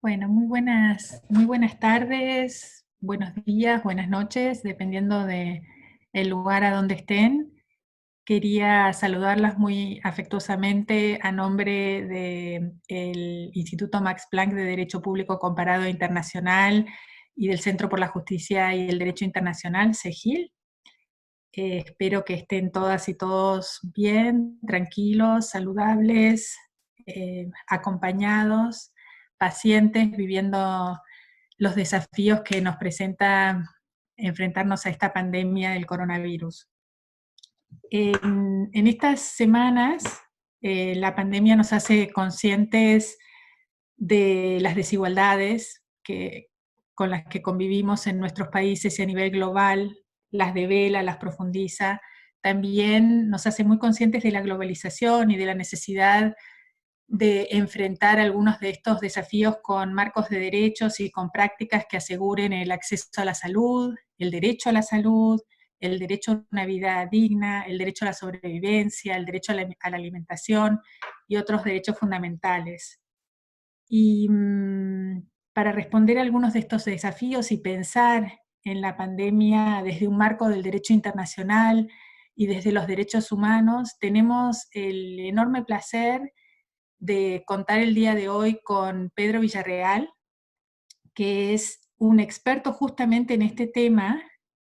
Bueno, muy buenas tardes, buenos días, buenas noches, dependiendo de el lugar a donde estén. Quería saludarlas muy afectuosamente a nombre del Instituto Max Planck de Derecho Público Comparado Internacional y del Centro por la Justicia y el Derecho Internacional, CEGIL. Espero que estén todas y todos bien, tranquilos, saludables, acompañados, pacientes, viviendo los desafíos que nos presenta enfrentarnos a esta pandemia del coronavirus. En estas semanas, la pandemia nos hace conscientes de las desigualdades con las que convivimos en nuestros países y a nivel global, las devela, las profundiza. También nos hace muy conscientes de la globalización y de la necesidad de enfrentar algunos de estos desafíos con marcos de derechos y con prácticas que aseguren el acceso a la salud, el derecho a la salud, el derecho a una vida digna, el derecho a la sobrevivencia, el derecho a la alimentación y otros derechos fundamentales. Y para responder a algunos de estos desafíos y pensar en la pandemia desde un marco del derecho internacional y desde los derechos humanos, tenemos el enorme placer de contar el día de hoy con Pedro Villarreal, que es un experto justamente en este tema.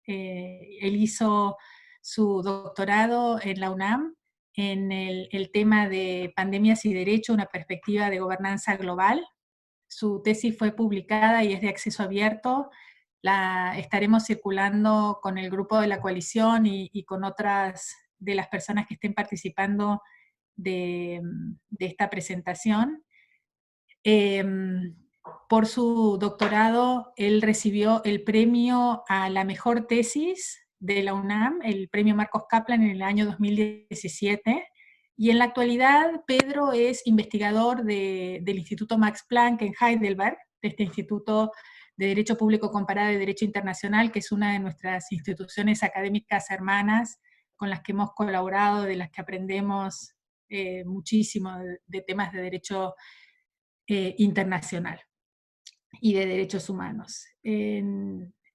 Él hizo su doctorado en la UNAM en el tema de pandemias y derecho, una perspectiva de gobernanza global. Su tesis fue publicada y es de acceso abierto. La estaremos circulando con el grupo de la coalición y con otras de las personas que estén participando de esta presentación. Por su doctorado, él recibió el premio a la mejor tesis de la UNAM, el premio Marcos Kaplan en el año 2017, y en la actualidad Pedro es investigador del Instituto Max Planck en Heidelberg, de este Instituto de Derecho Público Comparado y Derecho Internacional, que es una de nuestras instituciones académicas hermanas con las que hemos colaborado, de las que aprendemos muchísimo de temas de derecho internacional y de derechos humanos.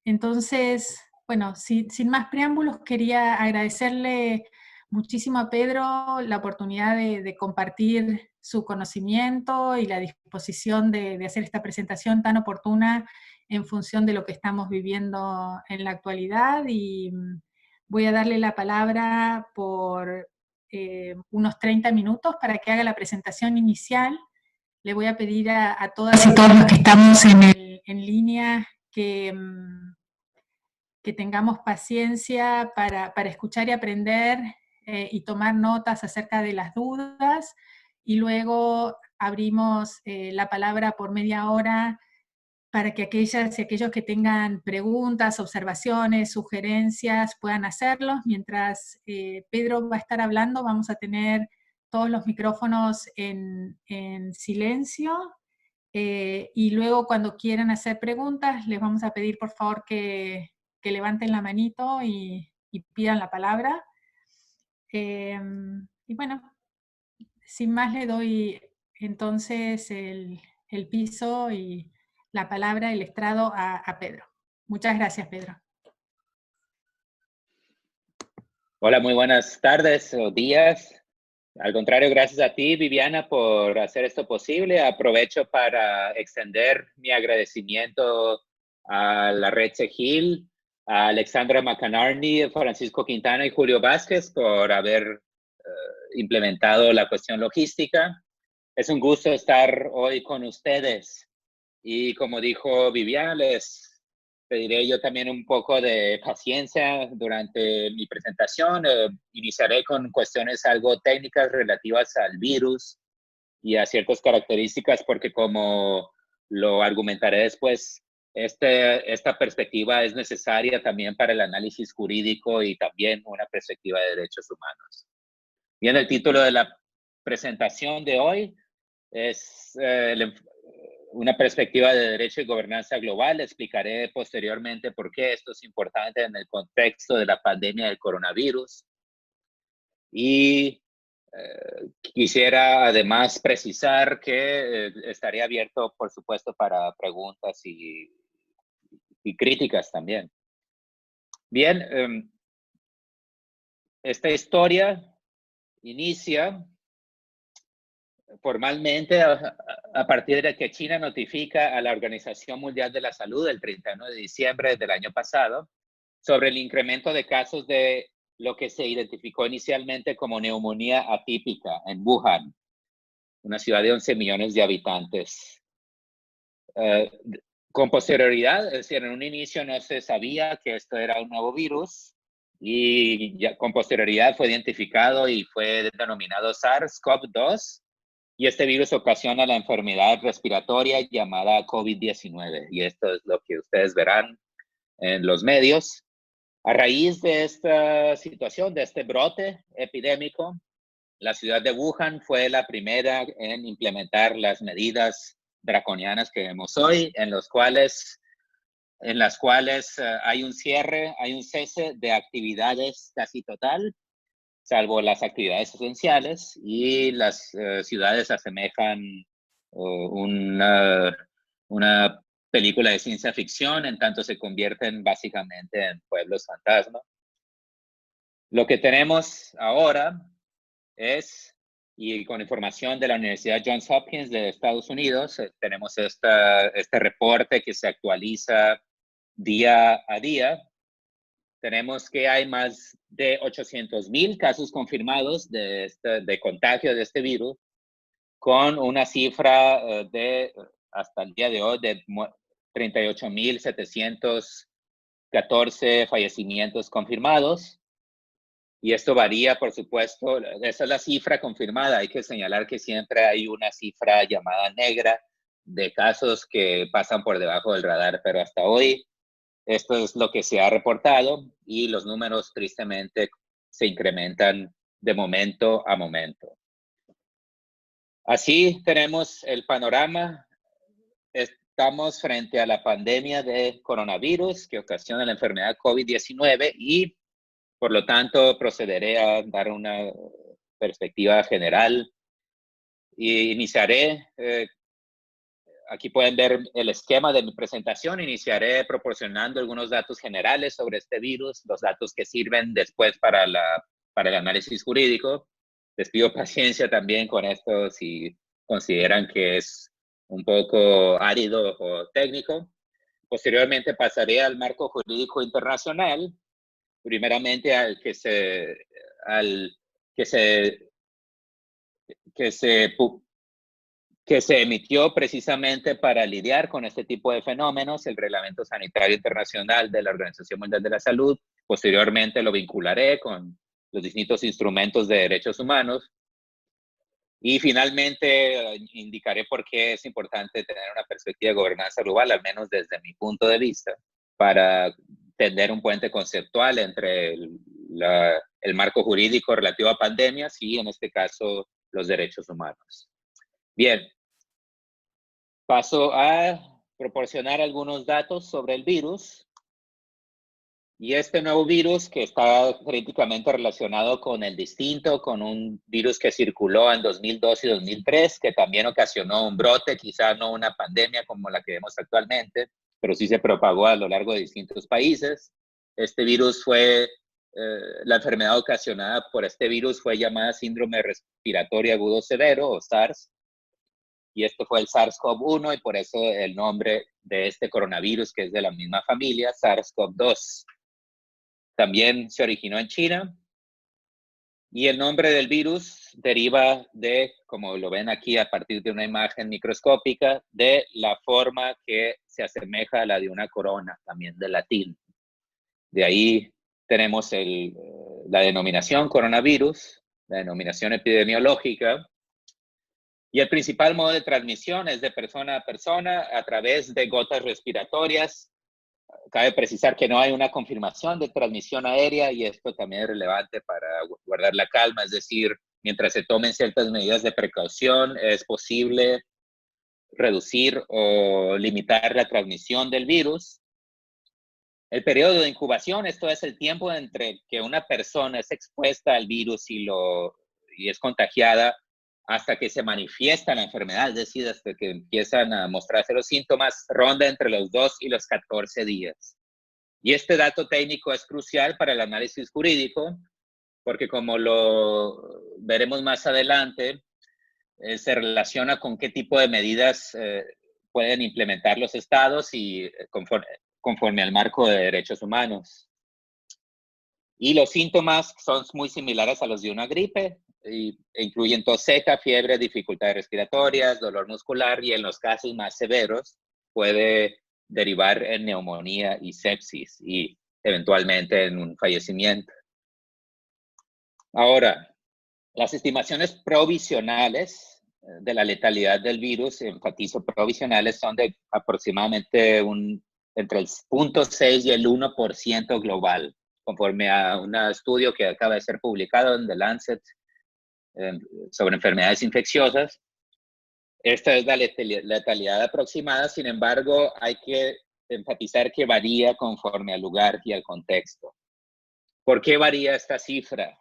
Entonces, bueno, sin más preámbulos, quería agradecerle muchísimo a Pedro la oportunidad de compartir su conocimiento y la disposición de hacer esta presentación tan oportuna en función de lo que estamos viviendo en la actualidad, y voy a darle la palabra por unos 30 minutos para que haga la presentación inicial. Le voy a pedir a todas y todos los que estamos en línea que tengamos paciencia para escuchar y aprender y tomar notas acerca de las dudas, y luego abrimos la palabra por media hora para que aquellas y aquellos que tengan preguntas, observaciones, sugerencias puedan hacerlos. Mientras Pedro va a estar hablando, vamos a tener todos los micrófonos en silencio, y luego cuando quieran hacer preguntas les vamos a pedir por favor que levanten la manito y pidan la palabra. Y bueno, sin más le doy entonces el piso y la palabra, el estrado a Pedro. Muchas gracias, Pedro. Hola, muy buenas tardes o días. Al contrario, gracias a ti, Viviana, por hacer esto posible. Aprovecho para extender mi agradecimiento a la Red CEGIL, a Alexandra McInerney, Francisco Quintana y Julio Vázquez por haber implementado la cuestión logística. Es un gusto estar hoy con ustedes. Y como dijo Viviana, les pediré yo también un poco de paciencia durante mi presentación. Iniciaré con cuestiones algo técnicas relativas al virus y a ciertas características, porque como lo argumentaré después, esta perspectiva es necesaria también para el análisis jurídico y también una perspectiva de derechos humanos. Bien, el título de la presentación de hoy es una perspectiva de derecho y gobernanza global. Explicaré posteriormente por qué esto es importante en el contexto de la pandemia del coronavirus. Y Quisiera además precisar que estaría abierto, por supuesto, para preguntas y críticas también. Bien, esta historia inicia formalmente a partir de que China notifica a la Organización Mundial de la Salud el 31 de diciembre del año pasado sobre el incremento de casos de lo que se identificó inicialmente como neumonía atípica en Wuhan, una ciudad de 11 millones de habitantes. Con posterioridad, es decir, en un inicio no se sabía que esto era un nuevo virus y ya con posterioridad fue identificado y fue denominado SARS-CoV-2 y este virus ocasiona la enfermedad respiratoria llamada COVID-19 y esto es lo que ustedes verán en los medios. A raíz de esta situación, de este brote epidémico, la ciudad de Wuhan fue la primera en implementar las medidas draconianas que vemos hoy, en las cuales hay un cierre, hay un cese de actividades casi total, salvo las actividades esenciales, y las ciudades asemejan una película de ciencia ficción, en tanto se convierten básicamente en pueblos fantasma. Lo que tenemos ahora es, y con información de la Universidad Johns Hopkins de Estados Unidos, tenemos este reporte que se actualiza día a día. Tenemos que hay más de 800,000 casos confirmados de contagio de este virus, con una cifra hasta el día de hoy de 38,714 fallecimientos confirmados. Y esto varía, por supuesto, esa es la cifra confirmada. Hay que señalar que siempre hay una cifra llamada negra de casos que pasan por debajo del radar, pero hasta hoy esto es lo que se ha reportado y los números tristemente se incrementan de momento a momento. Así tenemos el panorama. Estamos frente a la pandemia de coronavirus que ocasiona la enfermedad COVID-19 y por lo tanto procederé a dar una perspectiva general y iniciaré aquí pueden ver el esquema de mi presentación. Iniciaré proporcionando algunos datos generales sobre este virus, los datos que sirven después para el análisis jurídico. Les pido paciencia también con esto si consideran que es un poco árido o técnico. Posteriormente pasaré al marco jurídico internacional, primeramente al que se emitió precisamente para lidiar con este tipo de fenómenos, el Reglamento Sanitario Internacional de la Organización Mundial de la Salud. Posteriormente lo vincularé con los distintos instrumentos de derechos humanos. Y finalmente indicaré por qué es importante tener una perspectiva de gobernanza global, al menos desde mi punto de vista, para tender un puente conceptual entre el marco jurídico relativo a pandemias y, en este caso, los derechos humanos. Bien, paso a proporcionar algunos datos sobre el virus. Y este nuevo virus que está críticamente relacionado con el distinto, con un virus que circuló en 2002 y 2003, que también ocasionó un brote, quizá no una pandemia como la que vemos actualmente, pero sí se propagó a lo largo de distintos países. Este virus la enfermedad ocasionada por este virus fue llamada síndrome respiratorio agudo severo o SARS. Y esto fue el SARS-CoV-1 y por eso el nombre de este coronavirus, que es de la misma familia, SARS-CoV-2. También se originó en China y el nombre del virus deriva de, como lo ven aquí a partir de una imagen microscópica, de la forma que se asemeja a la de una corona, también de latín. De ahí tenemos la denominación coronavirus, la denominación epidemiológica, y el principal modo de transmisión es de persona a persona a través de gotas respiratorias. Cabe precisar que no hay una confirmación de transmisión aérea y esto también es relevante para guardar la calma, es decir, mientras se tomen ciertas medidas de precaución, es posible reducir o limitar la transmisión del virus. El periodo de incubación, esto es el tiempo entre que una persona es expuesta al virus y y es contagiada hasta que se manifiesta la enfermedad, es decir, hasta que empiezan a mostrarse los síntomas, ronda entre los 2 y los 14 días. Y este dato técnico es crucial para el análisis jurídico, porque como lo veremos más adelante, se relaciona con qué tipo de medidas pueden implementar los estados y conforme al marco de derechos humanos. Y los síntomas son muy similares a los de una gripe, e incluyen tos seca, fiebre, dificultades respiratorias, dolor muscular y en los casos más severos puede derivar en neumonía y sepsis y eventualmente en un fallecimiento. Ahora, las estimaciones provisionales de la letalidad del virus, enfatizo provisionales, son de aproximadamente entre el 0.6 y el 1% global, conforme a un estudio que acaba de ser publicado en The Lancet sobre enfermedades infecciosas. Esta es la letalidad aproximada, sin embargo, hay que enfatizar que varía conforme al lugar y al contexto. ¿Por qué varía esta cifra?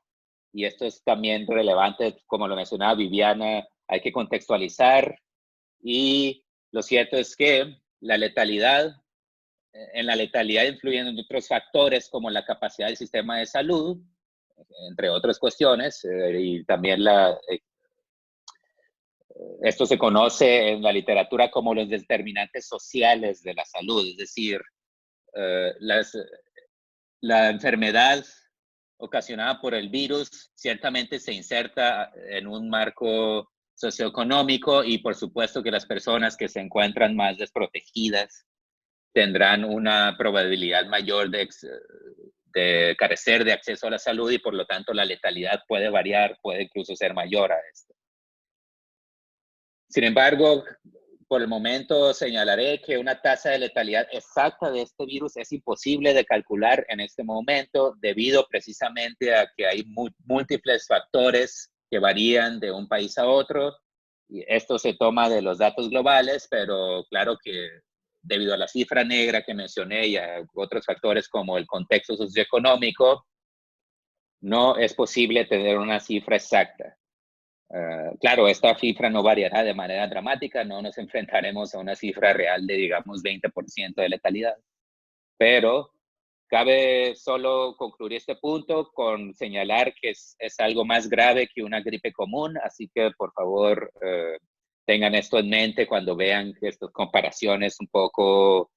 Y esto es también relevante, como lo mencionaba Viviana, hay que contextualizar y lo cierto es que en la letalidad influyen otros factores como la capacidad del sistema de salud, entre otras cuestiones, y también esto se conoce en la literatura como los determinantes sociales de la salud, es decir, la enfermedad ocasionada por el virus ciertamente se inserta en un marco socioeconómico y por supuesto que las personas que se encuentran más desprotegidas tendrán una probabilidad mayor de carecer de acceso a la salud y por lo tanto la letalidad puede variar, puede incluso ser mayor a esto. Sin embargo, por el momento señalaré que una tasa de letalidad exacta de este virus es imposible de calcular en este momento debido precisamente a que hay múltiples factores que varían de un país a otro. Y esto se toma de los datos globales, pero claro que debido a la cifra negra que mencioné y a otros factores como el contexto socioeconómico, no es posible tener una cifra exacta. Claro, esta cifra no variará de manera dramática, no nos enfrentaremos a una cifra real de, digamos, 20% de letalidad, pero cabe solo concluir este punto con señalar que es algo más grave que una gripe común, así que por favor tengan esto en mente cuando vean estas comparaciones un poco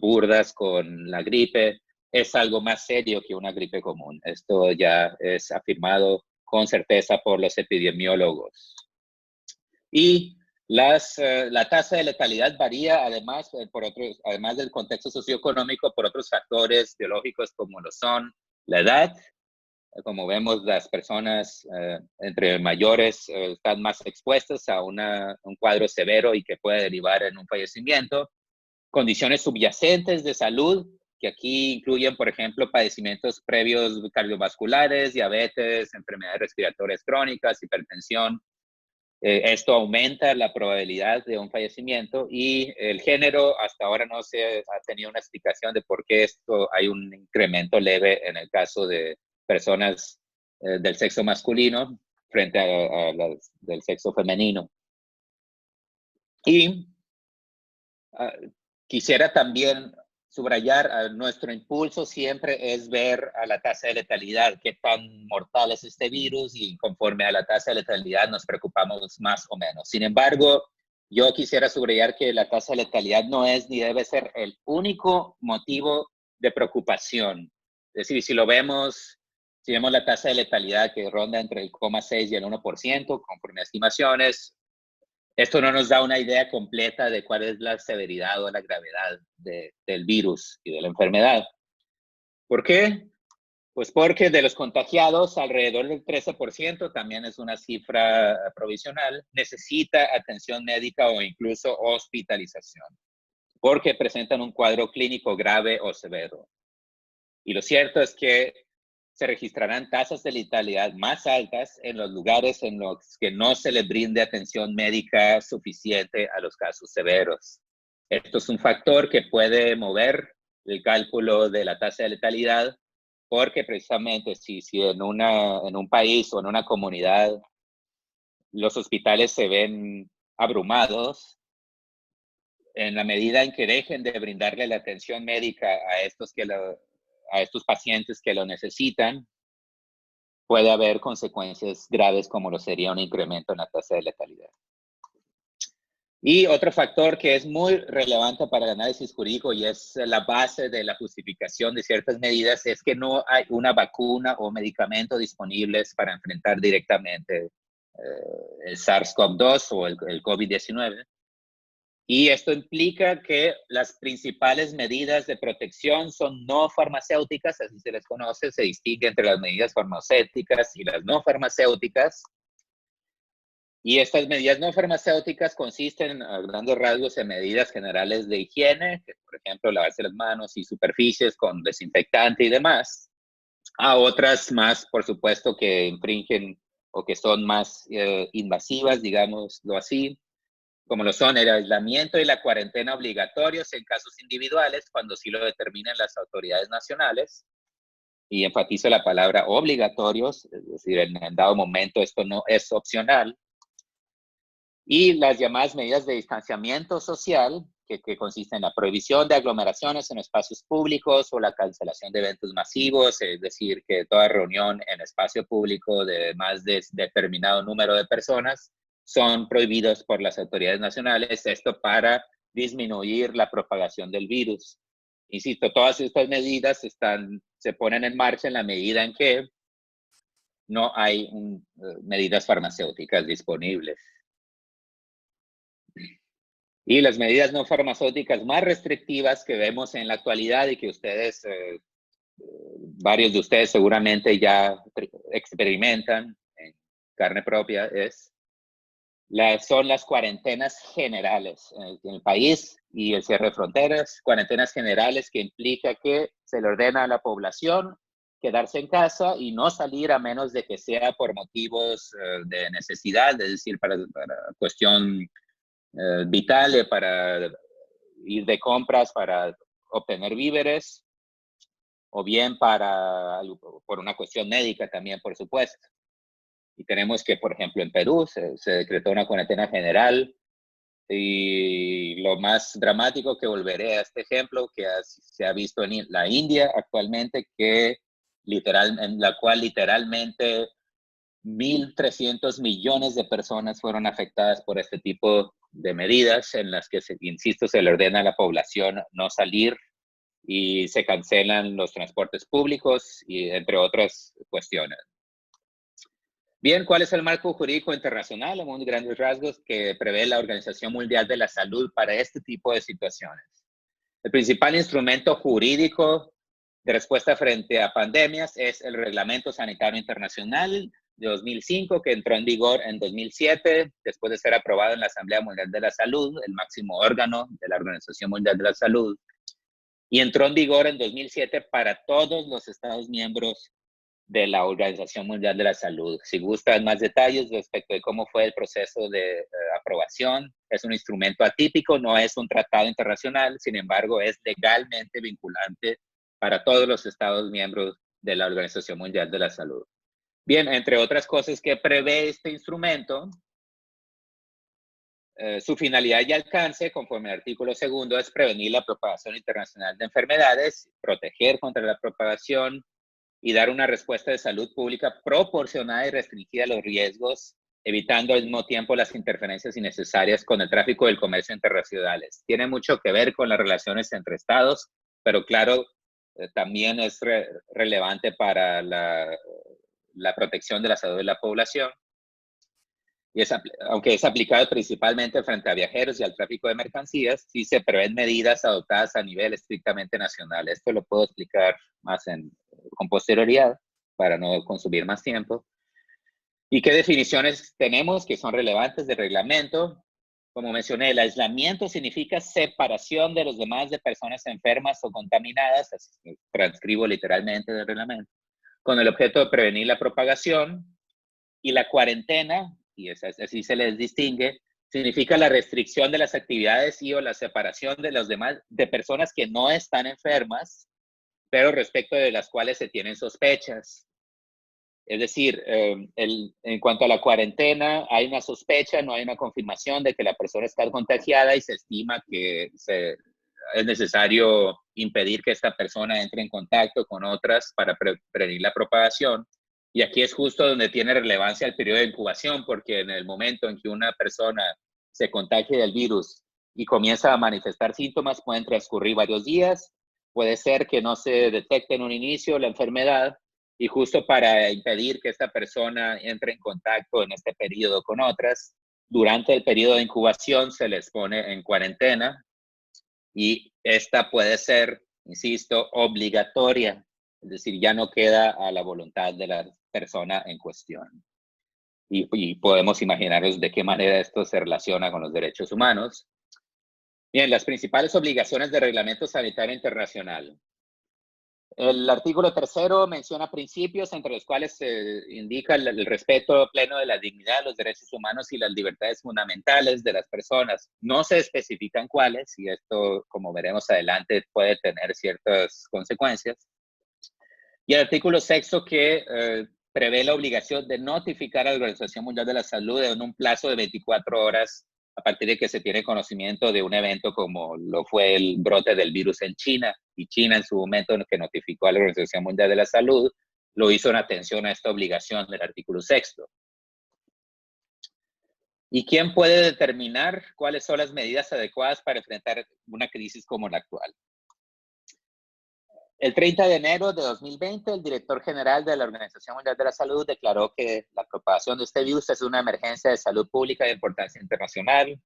burdas con la gripe. Es algo más serio que una gripe común. Esto ya es afirmado con certeza por los epidemiólogos. Y la tasa de letalidad varía además, además del contexto socioeconómico por otros factores biológicos como lo son la edad. Como vemos, las personas entre mayores están más expuestas a un cuadro severo y que puede derivar en un fallecimiento. Condiciones subyacentes de salud, que aquí incluyen, por ejemplo, padecimientos previos cardiovasculares, diabetes, enfermedades respiratorias crónicas, hipertensión. Esto aumenta la probabilidad de un fallecimiento y el género hasta ahora no se ha tenido una explicación de por qué hay un incremento leve en el caso de personas del sexo masculino frente a las del sexo femenino. Y quisiera también subrayar, nuestro impulso siempre es ver a la tasa de letalidad, qué tan mortal es este virus y conforme a la tasa de letalidad nos preocupamos más o menos. Sin embargo, yo quisiera subrayar que la tasa de letalidad no es ni debe ser el único motivo de preocupación. Es decir, si vemos la tasa de letalidad que ronda entre el 0,6 y el 1%, conforme a estimaciones, esto no nos da una idea completa de cuál es la severidad o la gravedad del virus y de la enfermedad. ¿Por qué? Pues porque de los contagiados, alrededor del 13%, también es una cifra provisional, necesita atención médica o incluso hospitalización, porque presentan un cuadro clínico grave o severo. Y lo cierto es que se registrarán tasas de letalidad más altas en los lugares en los que no se le brinde atención médica suficiente a los casos severos. Esto es un factor que puede mover el cálculo de la tasa de letalidad porque precisamente si en un país o en una comunidad los hospitales se ven abrumados, en la medida en que dejen de brindarle la atención médica a estos pacientes que lo necesitan, puede haber consecuencias graves como lo sería un incremento en la tasa de letalidad. Y otro factor que es muy relevante para el análisis jurídico y es la base de la justificación de ciertas medidas es que no hay una vacuna o medicamento disponibles para enfrentar directamente el SARS-CoV-2 o el COVID-19. Y esto implica que las principales medidas de protección son no farmacéuticas, así se les conoce, se distingue entre las medidas farmacéuticas y las no farmacéuticas. Y estas medidas no farmacéuticas consisten a grandes rasgos en medidas generales de higiene, que, por ejemplo, lavarse las manos y superficies con desinfectante y demás, a otras más, por supuesto, que infringen o que son más invasivas, digámoslo así, como lo son el aislamiento y la cuarentena obligatorios en casos individuales, cuando sí lo determinan las autoridades nacionales. Y enfatizo la palabra obligatorios, es decir, en dado momento esto no es opcional. Y las llamadas medidas de distanciamiento social, que consisten en la prohibición de aglomeraciones en espacios públicos o la cancelación de eventos masivos, es decir, que toda reunión en espacio público de más de determinado número de personas son prohibidos por las autoridades nacionales, esto para disminuir la propagación del virus. Insisto, todas estas medidas se ponen en marcha en la medida en que no hay medidas farmacéuticas disponibles. Y las medidas no farmacéuticas más restrictivas que vemos en la actualidad y que ustedes, varios de ustedes seguramente ya experimentan en carne propia, son las cuarentenas generales en el país y el cierre de fronteras. Cuarentenas generales que implica que se le ordena a la población quedarse en casa y no salir a menos de que sea por motivos de necesidad, es decir, para cuestión vital, para ir de compras, para obtener víveres, o bien por una cuestión médica también, por supuesto. Y tenemos que, por ejemplo, en Perú se decretó una cuarentena general y lo más dramático, que volveré a este ejemplo, que se ha visto en la India actualmente, en la cual literalmente 1.300 millones de personas fueron afectadas por este tipo de medidas en las que, insisto, se le ordena a la población no salir y se cancelan los transportes públicos, y entre otras cuestiones. Bien, ¿cuál es el marco jurídico internacional, en muy grandes rasgos, que prevé la Organización Mundial de la Salud para este tipo de situaciones? El principal instrumento jurídico de respuesta frente a pandemias es el Reglamento Sanitario Internacional de 2005, que entró en vigor en 2007, después de ser aprobado en la Asamblea Mundial de la Salud, el máximo órgano de la Organización Mundial de la Salud, y entró en vigor en 2007 para todos los Estados miembros de la Organización Mundial de la Salud. Si gustan más detalles respecto de cómo fue el proceso de aprobación, es un instrumento atípico, no es un tratado internacional, sin embargo, es legalmente vinculante para todos los Estados miembros de la Organización Mundial de la Salud. Bien, entre otras cosas que prevé este instrumento, su finalidad y alcance, conforme al artículo 2, es prevenir la propagación internacional de enfermedades, proteger contra la propagación y dar una respuesta de salud pública proporcionada y restringida a los riesgos, evitando al mismo tiempo las interferencias innecesarias con el tráfico y el comercio internacionales. Tiene mucho que ver con las relaciones entre estados, pero claro, también es relevante para la protección de la salud de la población. Y aunque es aplicado principalmente frente a viajeros y al tráfico de mercancías, sí se prevén medidas adoptadas a nivel estrictamente nacional. Esto lo puedo explicar más con posterioridad para no consumir más tiempo. ¿Y qué definiciones tenemos que son relevantes del reglamento? Como mencioné, el aislamiento significa separación de los demás de personas enfermas o contaminadas, así transcribo literalmente del reglamento, con el objeto de prevenir la propagación. Y la cuarentena, y así se les distingue, significa la restricción de las actividades y o la separación de los demás, de personas que no están enfermas, pero respecto de las cuales se tienen sospechas. Es decir, en cuanto a la cuarentena, hay una sospecha, no hay una confirmación de que la persona está contagiada y se estima que es necesario impedir que esta persona entre en contacto con otras para prevenir la propagación. Y aquí es justo donde tiene relevancia el periodo de incubación, porque en el momento en que una persona se contagie del virus y comienza a manifestar síntomas, pueden transcurrir varios días, puede ser que no se detecte en un inicio la enfermedad, y justo para impedir que esta persona entre en contacto en este periodo con otras, durante el periodo de incubación se les pone en cuarentena y esta puede ser, insisto, obligatoria, es decir, ya no queda a la voluntad de la persona en cuestión. Y podemos imaginarnos de qué manera esto se relaciona con los derechos humanos. Bien, las principales obligaciones del Reglamento Sanitario Internacional. El artículo 3 menciona principios entre los cuales se indica el respeto pleno de la dignidad, los derechos humanos y las libertades fundamentales de las personas. No se especifican cuáles, y esto, como veremos adelante, puede tener ciertas consecuencias. Y el artículo 6 que prevé la obligación de notificar a la Organización Mundial de la Salud en un plazo de 24 horas a partir de que se tiene conocimiento de un evento como lo fue el brote del virus en China, y China en su momento que notificó a la Organización Mundial de la Salud, lo hizo en atención a esta obligación del artículo 6. ¿Y quién puede determinar cuáles son las medidas adecuadas para enfrentar una crisis como la actual? El 30 de enero de 2020, el director general de la Organización Mundial de la Salud declaró que la propagación de este virus es una emergencia de salud pública de importancia internacional.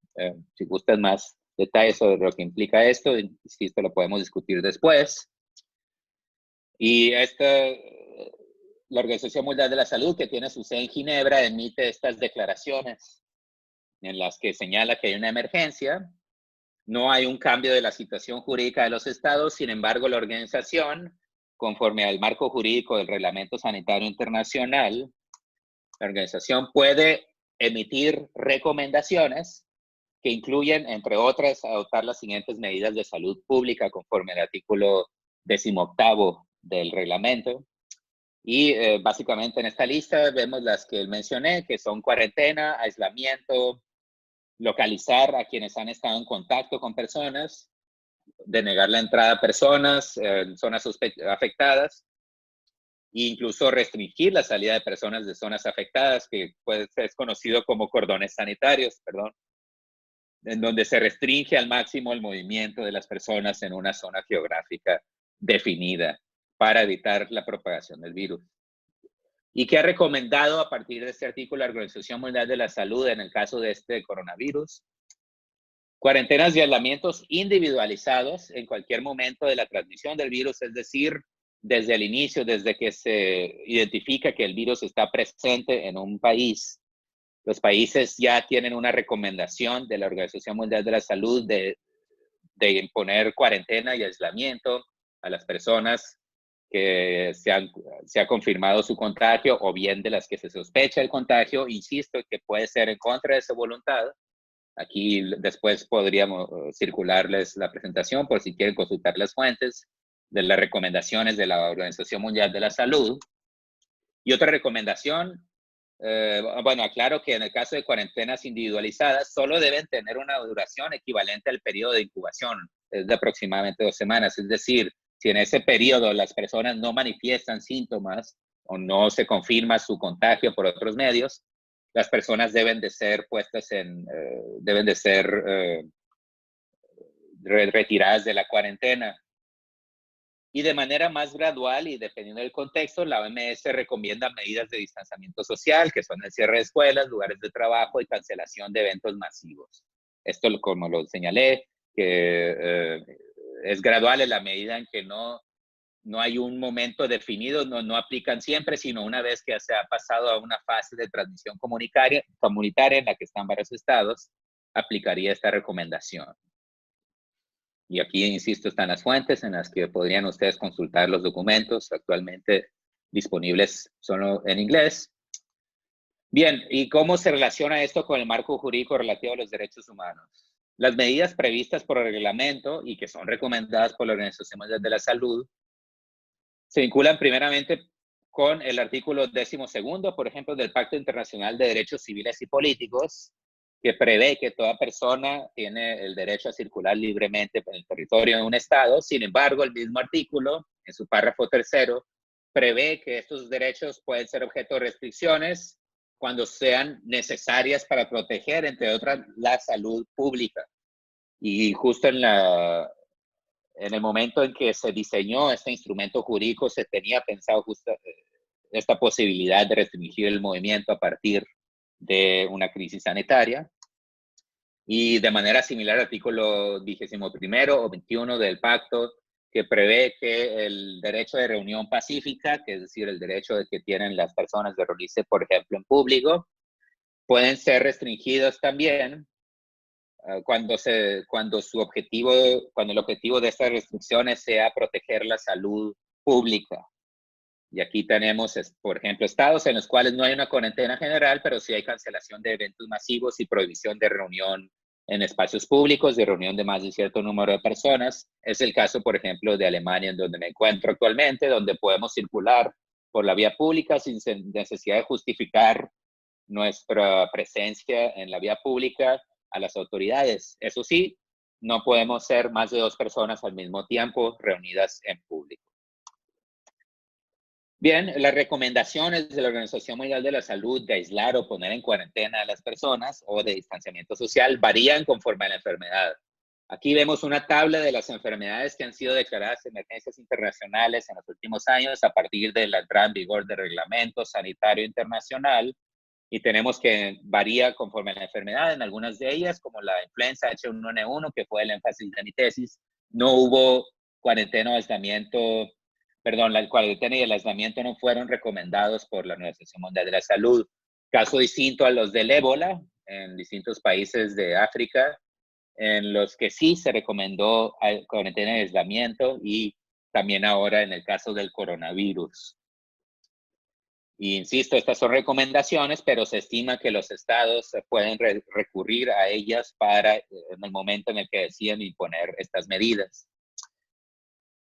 Si gustan más detalles sobre lo que implica esto, insisto, lo podemos discutir después. Y la Organización Mundial de la Salud, que tiene su sede en Ginebra, emite estas declaraciones en las que señala que hay una emergencia. No hay un cambio de la situación jurídica de los estados, sin embargo, la organización, conforme al marco jurídico del Reglamento Sanitario Internacional, la organización puede emitir recomendaciones que incluyen, entre otras, adoptar las siguientes medidas de salud pública conforme al artículo 18 del reglamento. Y básicamente en esta lista vemos las que mencioné, que son cuarentena, aislamiento, localizar a quienes han estado en contacto con personas, denegar la entrada a personas en zonas afectadas, e incluso restringir la salida de personas de zonas afectadas, que es conocido como cordones sanitarios, en donde se restringe al máximo el movimiento de las personas en una zona geográfica definida para evitar la propagación del virus. ¿Y qué ha recomendado a partir de este artículo la Organización Mundial de la Salud en el caso de este coronavirus? Cuarentenas y aislamientos individualizados en cualquier momento de la transmisión del virus, es decir, desde el inicio, desde que se identifica que el virus está presente en un país. Los países ya tienen una recomendación de la Organización Mundial de la Salud de imponer cuarentena y aislamiento a las personas que se ha confirmado su contagio, o bien de las que se sospecha el contagio. Insisto que puede ser en contra de su voluntad. Aquí después podríamos circularles la presentación por si quieren consultar las fuentes de las recomendaciones de la Organización Mundial de la Salud. Y otra recomendación, bueno, aclaro que en el caso de cuarentenas individualizadas, solo deben tener una duración equivalente al periodo de incubación, es de aproximadamente 2 semanas. Es decir, si en ese periodo las personas no manifiestan síntomas o no se confirma su contagio por otros medios, las personas deben de ser puestas retiradas de la cuarentena. Y de manera más gradual y dependiendo del contexto, la OMS recomienda medidas de distanciamiento social, que son el cierre de escuelas, lugares de trabajo y cancelación de eventos masivos. Esto, como lo señalé, que es gradual en la medida en que no hay un momento definido, no aplican siempre, sino una vez que se ha pasado a una fase de transmisión comunitaria en la que están varios estados, aplicaría esta recomendación. Y aquí, insisto, están las fuentes en las que podrían ustedes consultar los documentos actualmente disponibles solo en inglés. Bien, ¿y cómo se relaciona esto con el marco jurídico relativo a los derechos humanos? Las medidas previstas por el reglamento y que son recomendadas por la Organización Mundial de la Salud se vinculan primeramente con el artículo 12º, por ejemplo, del Pacto Internacional de Derechos Civiles y Políticos, que prevé que toda persona tiene el derecho a circular libremente por el territorio de un Estado. Sin embargo, el mismo artículo, en su párrafo 3º, prevé que estos derechos pueden ser objeto de restricciones cuando sean necesarias para proteger, entre otras, la salud pública. Y justo en el momento en que se diseñó este instrumento jurídico, se tenía pensado justo esta posibilidad de restringir el movimiento a partir de una crisis sanitaria. Y de manera similar, el artículo 21 o 21 del pacto, que prevé que el derecho de reunión pacífica, que es decir, el derecho de que tienen las personas de reunirse, por ejemplo, en público, pueden ser restringidos también cuando el objetivo de estas restricciones sea proteger la salud pública. Y aquí tenemos, por ejemplo, estados en los cuales no hay una cuarentena general, pero sí hay cancelación de eventos masivos y prohibición de reunión en espacios públicos, de reunión de más de cierto número de personas. Es el caso, por ejemplo, de Alemania, en donde me encuentro actualmente, donde podemos circular por la vía pública sin necesidad de justificar nuestra presencia en la vía pública a las autoridades. Eso sí, no podemos ser más de 2 personas al mismo tiempo reunidas en público. Bien, las recomendaciones de la Organización Mundial de la Salud de aislar o poner en cuarentena a las personas o de distanciamiento social varían conforme a la enfermedad. Aquí vemos una tabla de las enfermedades que han sido declaradas emergencias internacionales en los últimos años a partir de la entrada en vigor del Reglamento Sanitario Internacional, y tenemos que varía conforme a la enfermedad. En algunas de ellas, como la influenza H1N1, que fue el énfasis de mi tesis, no hubo cuarentena o aislamiento. Perdón, la cuarentena y el aislamiento no fueron recomendados por la Organización Mundial de la Salud. Caso distinto a los del ébola en distintos países de África, en los que sí se recomendó cuarentena y aislamiento, y también ahora en el caso del coronavirus. Y insisto, estas son recomendaciones, pero se estima que los estados pueden recurrir a ellas en el momento en el que deciden imponer estas medidas.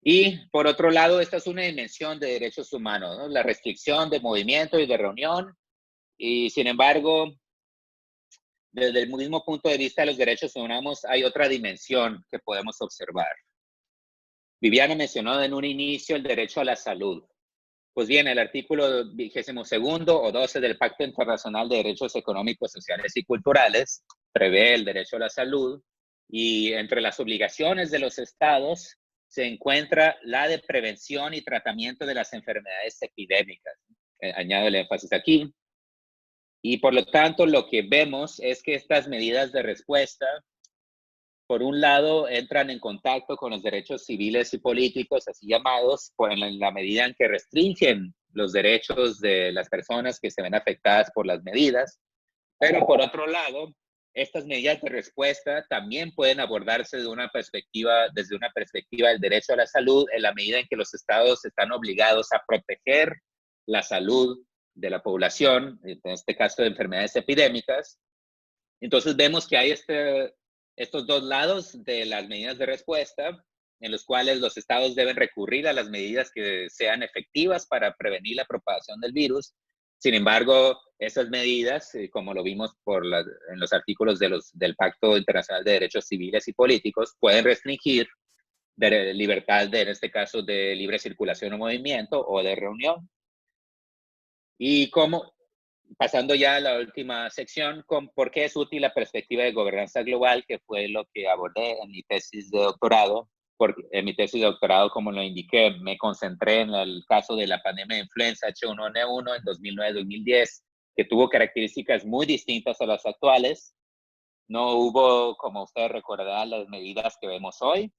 Y por otro lado, esta es una dimensión de derechos humanos, ¿no? La restricción de movimiento y de reunión. Y sin embargo, desde el mismo punto de vista de los derechos humanos, hay otra dimensión que podemos observar. Viviana mencionó en un inicio el derecho a la salud. Pues bien, el artículo 22 o 12 del Pacto Internacional de Derechos Económicos, Sociales y Culturales prevé el derecho a la salud, y entre las obligaciones de los estados se encuentra la de prevención y tratamiento de las enfermedades epidémicas. Añado el énfasis aquí. Y por lo tanto, lo que vemos es que estas medidas de respuesta, por un lado, entran en contacto con los derechos civiles y políticos, así llamados, en la medida en que restringen los derechos de las personas que se ven afectadas por las medidas. Pero por otro lado, estas medidas de respuesta también pueden abordarse desde una perspectiva del derecho a la salud, en la medida en que los estados están obligados a proteger la salud de la población, en este caso de enfermedades epidémicas. Entonces vemos que hay estos dos lados de las medidas de respuesta, en los cuales los estados deben recurrir a las medidas que sean efectivas para prevenir la propagación del virus. Sin embargo, esas medidas, como lo vimos en los artículos del Pacto Internacional de Derechos Civiles y Políticos, pueden restringir de libertad, en este caso, de libre circulación o movimiento o de reunión. Y pasando ya a la última sección, ¿por qué es útil la perspectiva de gobernanza global? Que fue lo que abordé en mi tesis de doctorado. En mi tesis de doctorado, como lo indiqué, me concentré en el caso de la pandemia de influenza H1N1 en 2009-2010, que tuvo características muy distintas a las actuales. No hubo, como ustedes recordarán, las medidas que vemos hoy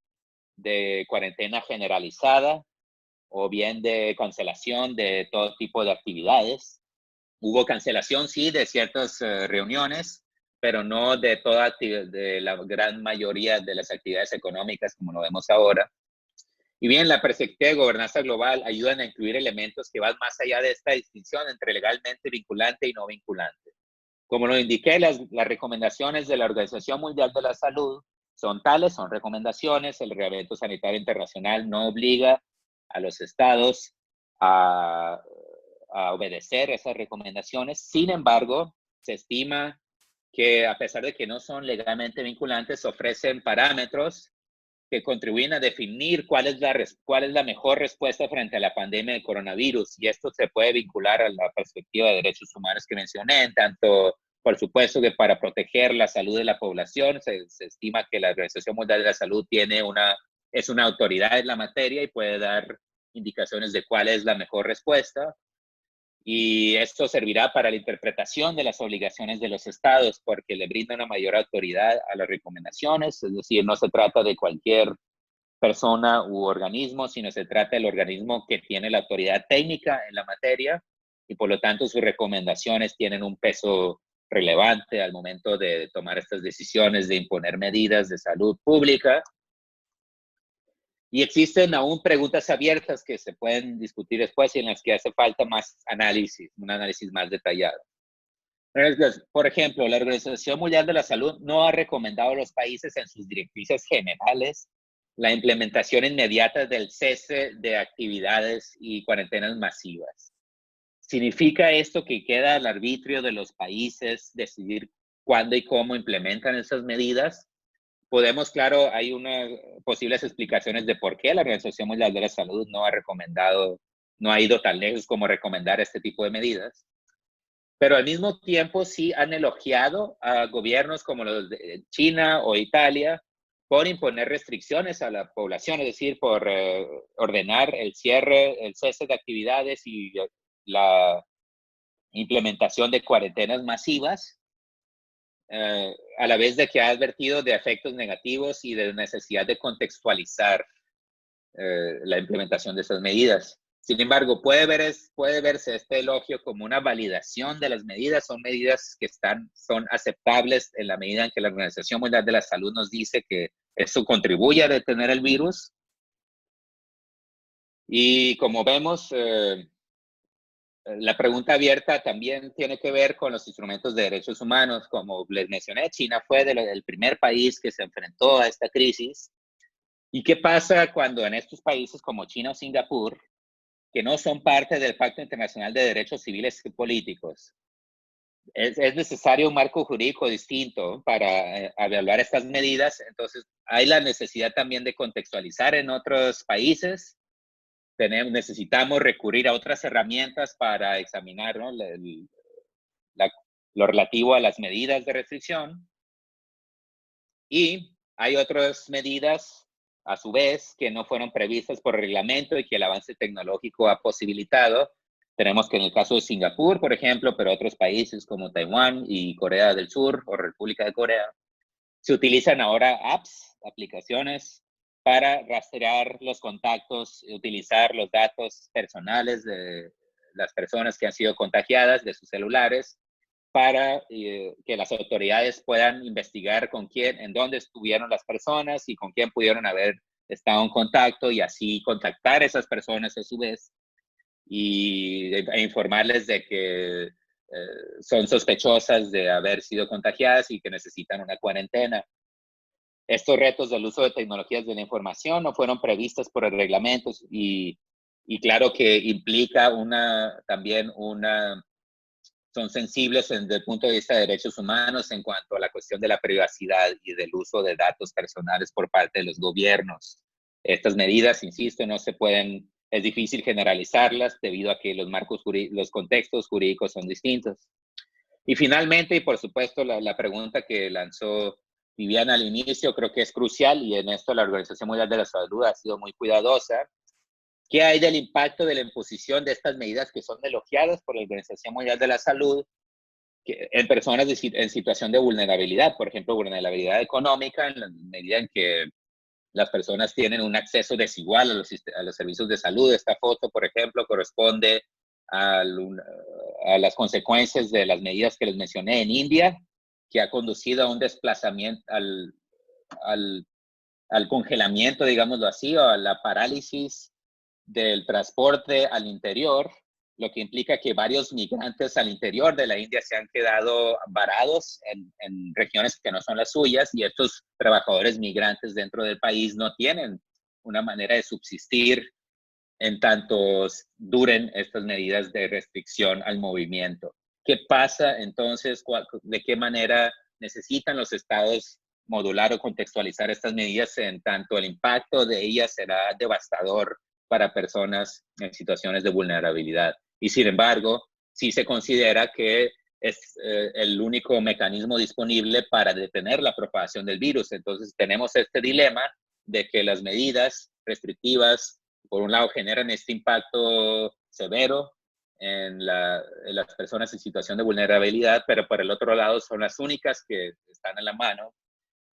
de cuarentena generalizada o bien de cancelación de todo tipo de actividades. Hubo cancelación, sí, de ciertas reuniones, pero no de de la gran mayoría de las actividades económicas como lo vemos ahora. Y bien, la perspectiva de gobernanza global ayuda a incluir elementos que van más allá de esta distinción entre legalmente vinculante y no vinculante. Como lo indiqué, las recomendaciones de la Organización Mundial de la Salud son recomendaciones. El Reglamento Sanitario Internacional no obliga a los estados a, a obedecer esas recomendaciones. Sin embargo, se estima que a pesar de que no son legalmente vinculantes, ofrecen parámetros que contribuyen a definir cuál es la mejor respuesta frente a la pandemia de coronavirus. Y esto se puede vincular a la perspectiva de derechos humanos que mencioné, tanto, por supuesto, que para proteger la salud de la población, se estima que la Organización Mundial de la Salud es una autoridad en la materia y puede dar indicaciones de cuál es la mejor respuesta. Y esto servirá para la interpretación de las obligaciones de los estados porque le brinda una mayor autoridad a las recomendaciones, es decir, no se trata de cualquier persona u organismo, sino se trata del organismo que tiene la autoridad técnica en la materia y por lo tanto sus recomendaciones tienen un peso relevante al momento de tomar estas decisiones de imponer medidas de salud pública. Y existen aún preguntas abiertas que se pueden discutir después y en las que hace falta más análisis, un análisis más detallado. Por ejemplo, la Organización Mundial de la Salud no ha recomendado a los países en sus directrices generales la implementación inmediata del cese de actividades y cuarentenas masivas. ¿Significa esto que queda al arbitrio de los países decidir cuándo y cómo implementan esas medidas? Claro, hay posibles explicaciones de por qué la Organización Mundial de la Salud no ha ido tan lejos como recomendar este tipo de medidas. Pero al mismo tiempo sí han elogiado a gobiernos como los de China o Italia por imponer restricciones a la población, es decir, por ordenar el cese de actividades y la implementación de cuarentenas masivas, a la vez de que ha advertido de efectos negativos y de necesidad de contextualizar la implementación de esas medidas. Sin embargo, puede verse este elogio como una validación de las medidas. Son medidas que son aceptables en la medida en que la Organización Mundial de la Salud nos dice que eso contribuye a detener el virus. Y como vemos, la pregunta abierta también tiene que ver con los instrumentos de derechos humanos. Como les mencioné, China fue el primer país que se enfrentó a esta crisis. ¿Y qué pasa cuando en estos países como China o Singapur, que no son parte del Pacto Internacional de Derechos Civiles y Políticos, es necesario un marco jurídico distinto para evaluar estas medidas? Entonces, hay la necesidad también de contextualizar en otros países. Necesitamos recurrir a otras herramientas para examinar, ¿no?, lo relativo a las medidas de restricción. Y hay otras medidas, a su vez, que no fueron previstas por reglamento y que el avance tecnológico ha posibilitado. Tenemos que en el caso de Singapur, por ejemplo, pero otros países como Taiwán y Corea del Sur o República de Corea, se utilizan ahora aplicaciones para rastrear los contactos, utilizar los datos personales de las personas que han sido contagiadas de sus celulares para que las autoridades puedan investigar en dónde estuvieron las personas y con quién pudieron haber estado en contacto y así contactar a esas personas a su vez e informarles de que son sospechosas de haber sido contagiadas y que necesitan una cuarentena. Estos retos del uso de tecnologías de la información no fueron previstas por el reglamento y claro que implica son sensibles desde el punto de vista de derechos humanos en cuanto a la cuestión de la privacidad y del uso de datos personales por parte de los gobiernos. Estas medidas, insisto, es difícil generalizarlas debido a que los contextos jurídicos son distintos. Y finalmente, y por supuesto, la pregunta que lanzó Viviana al inicio creo que es crucial y en esto la Organización Mundial de la Salud ha sido muy cuidadosa. ¿Qué hay del impacto de la imposición de estas medidas que son elogiadas por la Organización Mundial de la Salud en personas en situación de vulnerabilidad? Por ejemplo, vulnerabilidad económica, en la medida en que las personas tienen un acceso desigual a los servicios de salud. Esta foto, por ejemplo, corresponde a las consecuencias de las medidas que les mencioné en India, que ha conducido a un desplazamiento, al congelamiento, digámoslo así, o a la parálisis del transporte al interior, lo que implica que varios migrantes al interior de la India se han quedado varados en regiones que no son las suyas, y estos trabajadores migrantes dentro del país no tienen una manera de subsistir en tanto duren estas medidas de restricción al movimiento. ¿Qué pasa entonces? ¿De qué manera necesitan los estados modular o contextualizar estas medidas en tanto el impacto de ellas será devastador para personas en situaciones de vulnerabilidad? Y sin embargo, sí se considera que es el único mecanismo disponible para detener la propagación del virus. Entonces tenemos este dilema de que las medidas restrictivas, por un lado, generan este impacto severo en las personas en situación de vulnerabilidad, pero por el otro lado son las únicas que están en la mano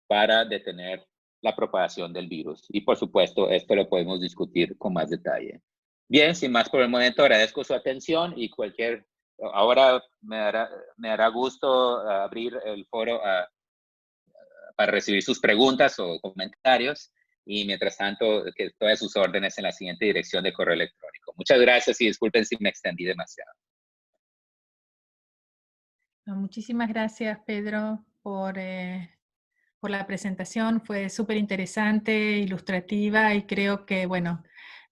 para detener la propagación del virus. Y por supuesto, esto lo podemos discutir con más detalle. Bien, sin más por el momento, agradezco su atención y ahora me hará gusto abrir el foro para recibir sus preguntas o comentarios. Y mientras tanto, que estoy a sus órdenes en la siguiente dirección de correo electrónico. Muchas gracias y disculpen si me extendí demasiado. Muchísimas gracias, Pedro, por la presentación. Fue súper interesante, ilustrativa, y creo que, bueno,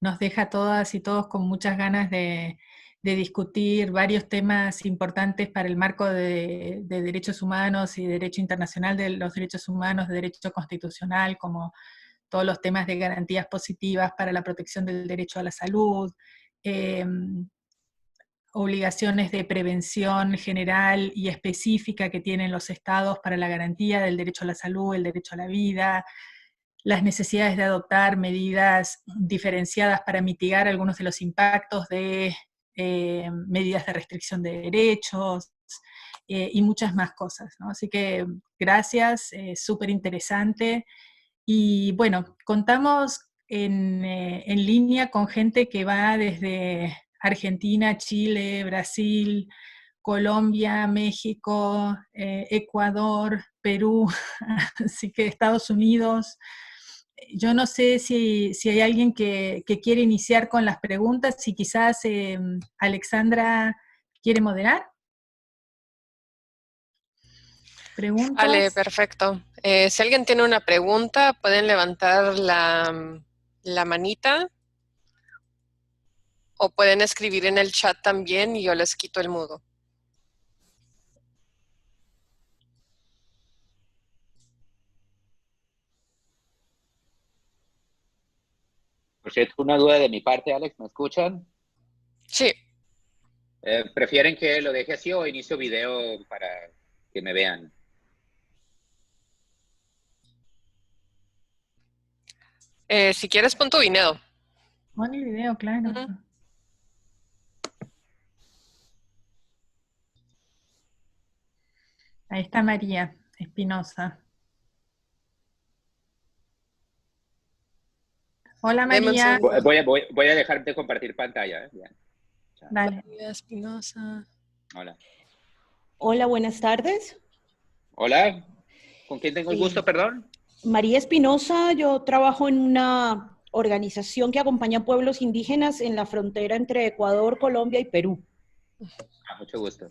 nos deja a todas y todos con muchas ganas de discutir varios temas importantes para el marco de derechos humanos y derecho internacional de los derechos humanos, de derecho constitucional, como todos los temas de garantías positivas para la protección del derecho a la salud, obligaciones de prevención general y específica que tienen los estados para la garantía del derecho a la salud, el derecho a la vida, las necesidades de adoptar medidas diferenciadas para mitigar algunos de los impactos de medidas de restricción de derechos, y muchas más cosas, ¿no? Así que gracias, súper interesante. Y bueno, contamos en línea con gente que va desde Argentina, Chile, Brasil, Colombia, México, Ecuador, Perú, así que Estados Unidos. Yo no sé si hay alguien que quiere iniciar con las preguntas, si quizás Alexandra quiere moderar. ¿Preguntas? Vale, perfecto. Si alguien tiene una pregunta, pueden levantar la manita o pueden escribir en el chat también y yo les quito el mudo. Por cierto, una duda de mi parte, Alex, ¿me escuchan? Sí. ¿Prefieren que lo deje así o inicio video para que me vean? Si quieres, pon tu video. Pon el video, claro. Ahí está María Espinosa. Hola María. Voy a dejar de compartir pantalla. Dale. María Espinosa. Hola. Hola, buenas tardes. Hola. ¿Con quién tengo el gusto, perdón? María Espinosa, yo trabajo en una organización que acompaña a pueblos indígenas en la frontera entre Ecuador, Colombia y Perú. Mucho gusto.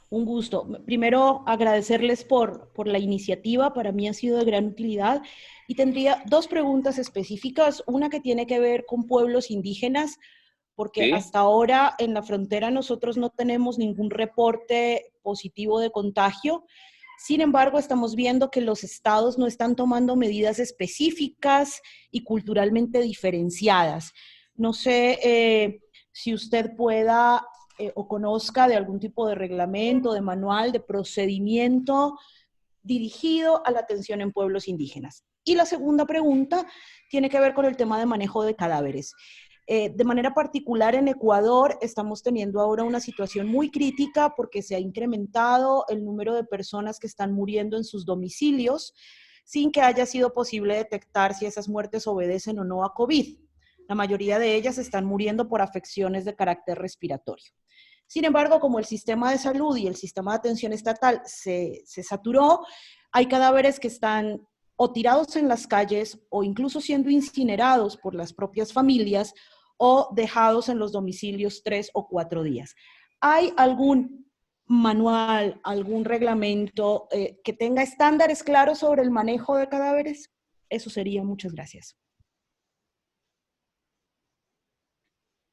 Un gusto. Primero, agradecerles por la iniciativa, para mí ha sido de gran utilidad. Y tendría dos preguntas específicas, una que tiene que ver con pueblos indígenas, porque ¿Sí? hasta ahora en la frontera nosotros no tenemos ningún reporte positivo de contagio. Sin embargo, estamos viendo que los estados no están tomando medidas específicas y culturalmente diferenciadas. No sé si usted pueda o conozca de algún tipo de reglamento, de manual, de procedimiento dirigido a la atención en pueblos indígenas. Y la segunda pregunta tiene que ver con el tema de manejo de cadáveres. De manera particular en Ecuador estamos teniendo ahora una situación muy crítica porque se ha incrementado el número de personas que están muriendo en sus domicilios sin que haya sido posible detectar si esas muertes obedecen o no a COVID. La mayoría de ellas están muriendo por afecciones de carácter respiratorio. Sin embargo, como el sistema de salud y el sistema de atención estatal se saturó, hay cadáveres que están o tirados en las calles o incluso siendo incinerados por las propias familias o dejados en los domicilios 3 o 4 días. ¿Hay algún manual, algún reglamento que tenga estándares claros sobre el manejo de cadáveres? Eso sería. Muchas gracias.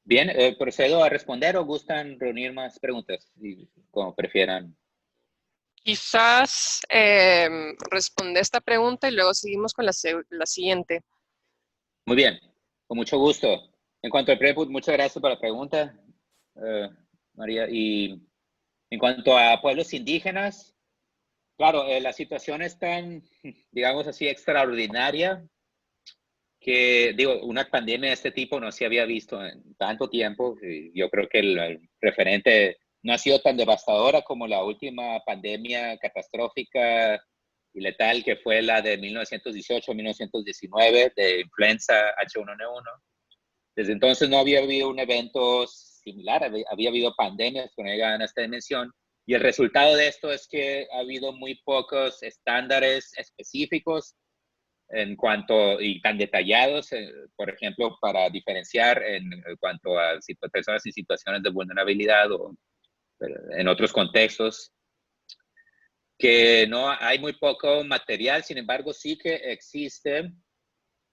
Bien, procedo a responder o gustan reunir más preguntas, como prefieran. Quizás responde esta pregunta y luego seguimos con la siguiente. Muy bien, con mucho gusto. En cuanto al prepucio, muchas gracias por la pregunta, María. Y en cuanto a pueblos indígenas, claro, la situación es tan, digamos así, extraordinaria que, digo, una pandemia de este tipo no se había visto en tanto tiempo. Y yo creo que el referente no ha sido tan devastadora como la última pandemia catastrófica y letal que fue la de 1918-1919 de influenza H1N1. Desde entonces no había habido un evento similar, había habido pandemias que no llegaban a esta dimensión. Y el resultado de esto es que ha habido muy pocos estándares específicos en cuanto y tan detallados, por ejemplo, para diferenciar en cuanto a personas en situaciones de vulnerabilidad o en otros contextos, que no hay muy poco material. Sin embargo, sí que existe. En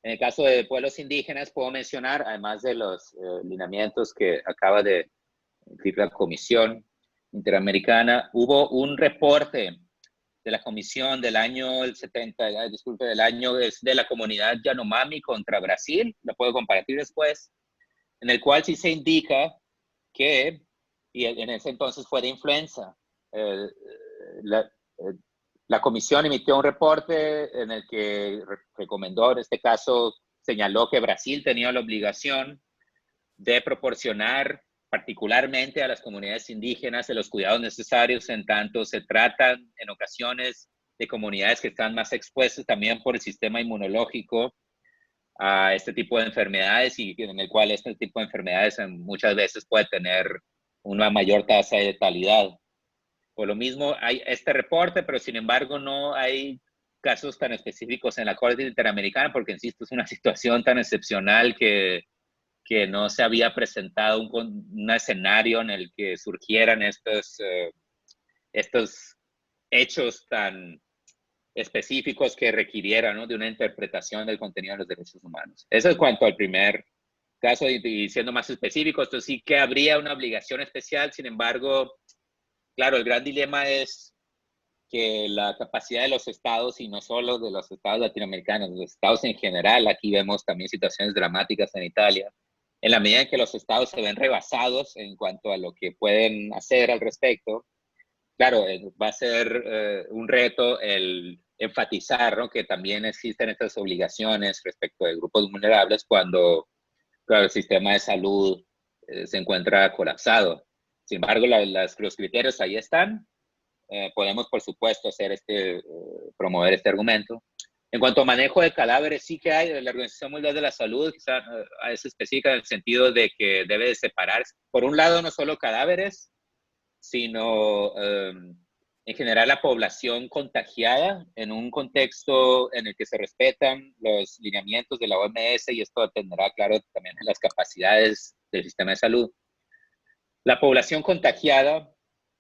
el caso de pueblos indígenas, puedo mencionar, además de los lineamientos que acaba de decir la Comisión Interamericana, hubo un reporte de la Comisión del año del año de la comunidad Yanomami contra Brasil, lo puedo compartir después, en el cual sí se indica que, y en ese entonces fue de influenza, la comisión emitió un reporte en el que recomendó, en este caso, señaló que Brasil tenía la obligación de proporcionar particularmente a las comunidades indígenas de los cuidados necesarios, en tanto se tratan en ocasiones de comunidades que están más expuestas también por el sistema inmunológico a este tipo de enfermedades y en el cual este tipo de enfermedades muchas veces puede tener una mayor tasa de letalidad. Por lo mismo hay este reporte, pero sin embargo no hay casos tan específicos en la Corte Interamericana porque, insisto, es una situación tan excepcional que no se había presentado un escenario en el que surgieran estos hechos tan específicos que requirieran, ¿no?, de una interpretación del contenido de los derechos humanos. Eso es cuanto al primer caso y siendo más específicos, entonces sí que habría una obligación especial. Sin embargo, claro, el gran dilema es que la capacidad de los estados, y no solo de los estados latinoamericanos, los estados en general, aquí vemos también situaciones dramáticas en Italia, en la medida en que los estados se ven rebasados en cuanto a lo que pueden hacer al respecto, claro, va a ser un reto el enfatizar, ¿no?, que también existen estas obligaciones respecto de grupos vulnerables cuando, claro, el sistema de salud se encuentra colapsado. Sin embargo, los criterios ahí están. Podemos, por supuesto, promover este argumento. En cuanto a manejo de cadáveres, sí que hay. La Organización Mundial de la Salud quizá es específica en el sentido de que debe de separarse, por un lado, no solo cadáveres, sino en general la población contagiada en un contexto en el que se respetan los lineamientos de la OMS, y esto dependerá, claro, también de las capacidades del sistema de salud. La población contagiada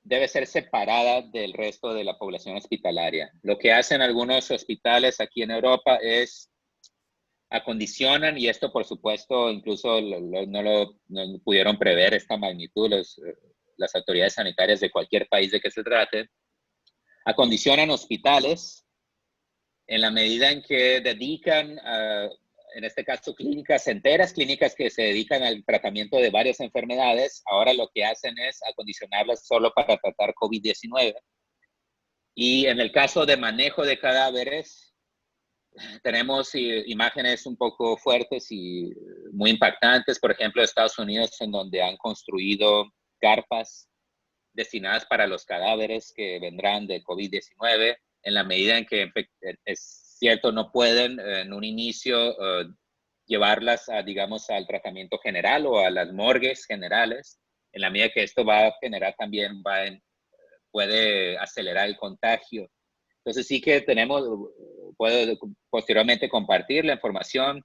debe ser separada del resto de la población hospitalaria. Lo que hacen algunos hospitales aquí en Europa es acondicionan, y esto por supuesto incluso no pudieron prever esta magnitud las autoridades sanitarias de cualquier país de que se trate, acondicionan hospitales en la medida en que dedican, en este caso, clínicas enteras, clínicas que se dedican al tratamiento de varias enfermedades. Ahora lo que hacen es acondicionarlas solo para tratar COVID-19. Y en el caso de manejo de cadáveres, tenemos imágenes un poco fuertes y muy impactantes, por ejemplo, de Estados Unidos, en donde han construido carpas destinadas para los cadáveres que vendrán de COVID-19, en la medida en que es cierto, no pueden en un inicio llevarlas digamos, al tratamiento general o a las morgues generales, en la medida que esto va a generar también, puede acelerar el contagio. Entonces sí que puedo posteriormente compartir la información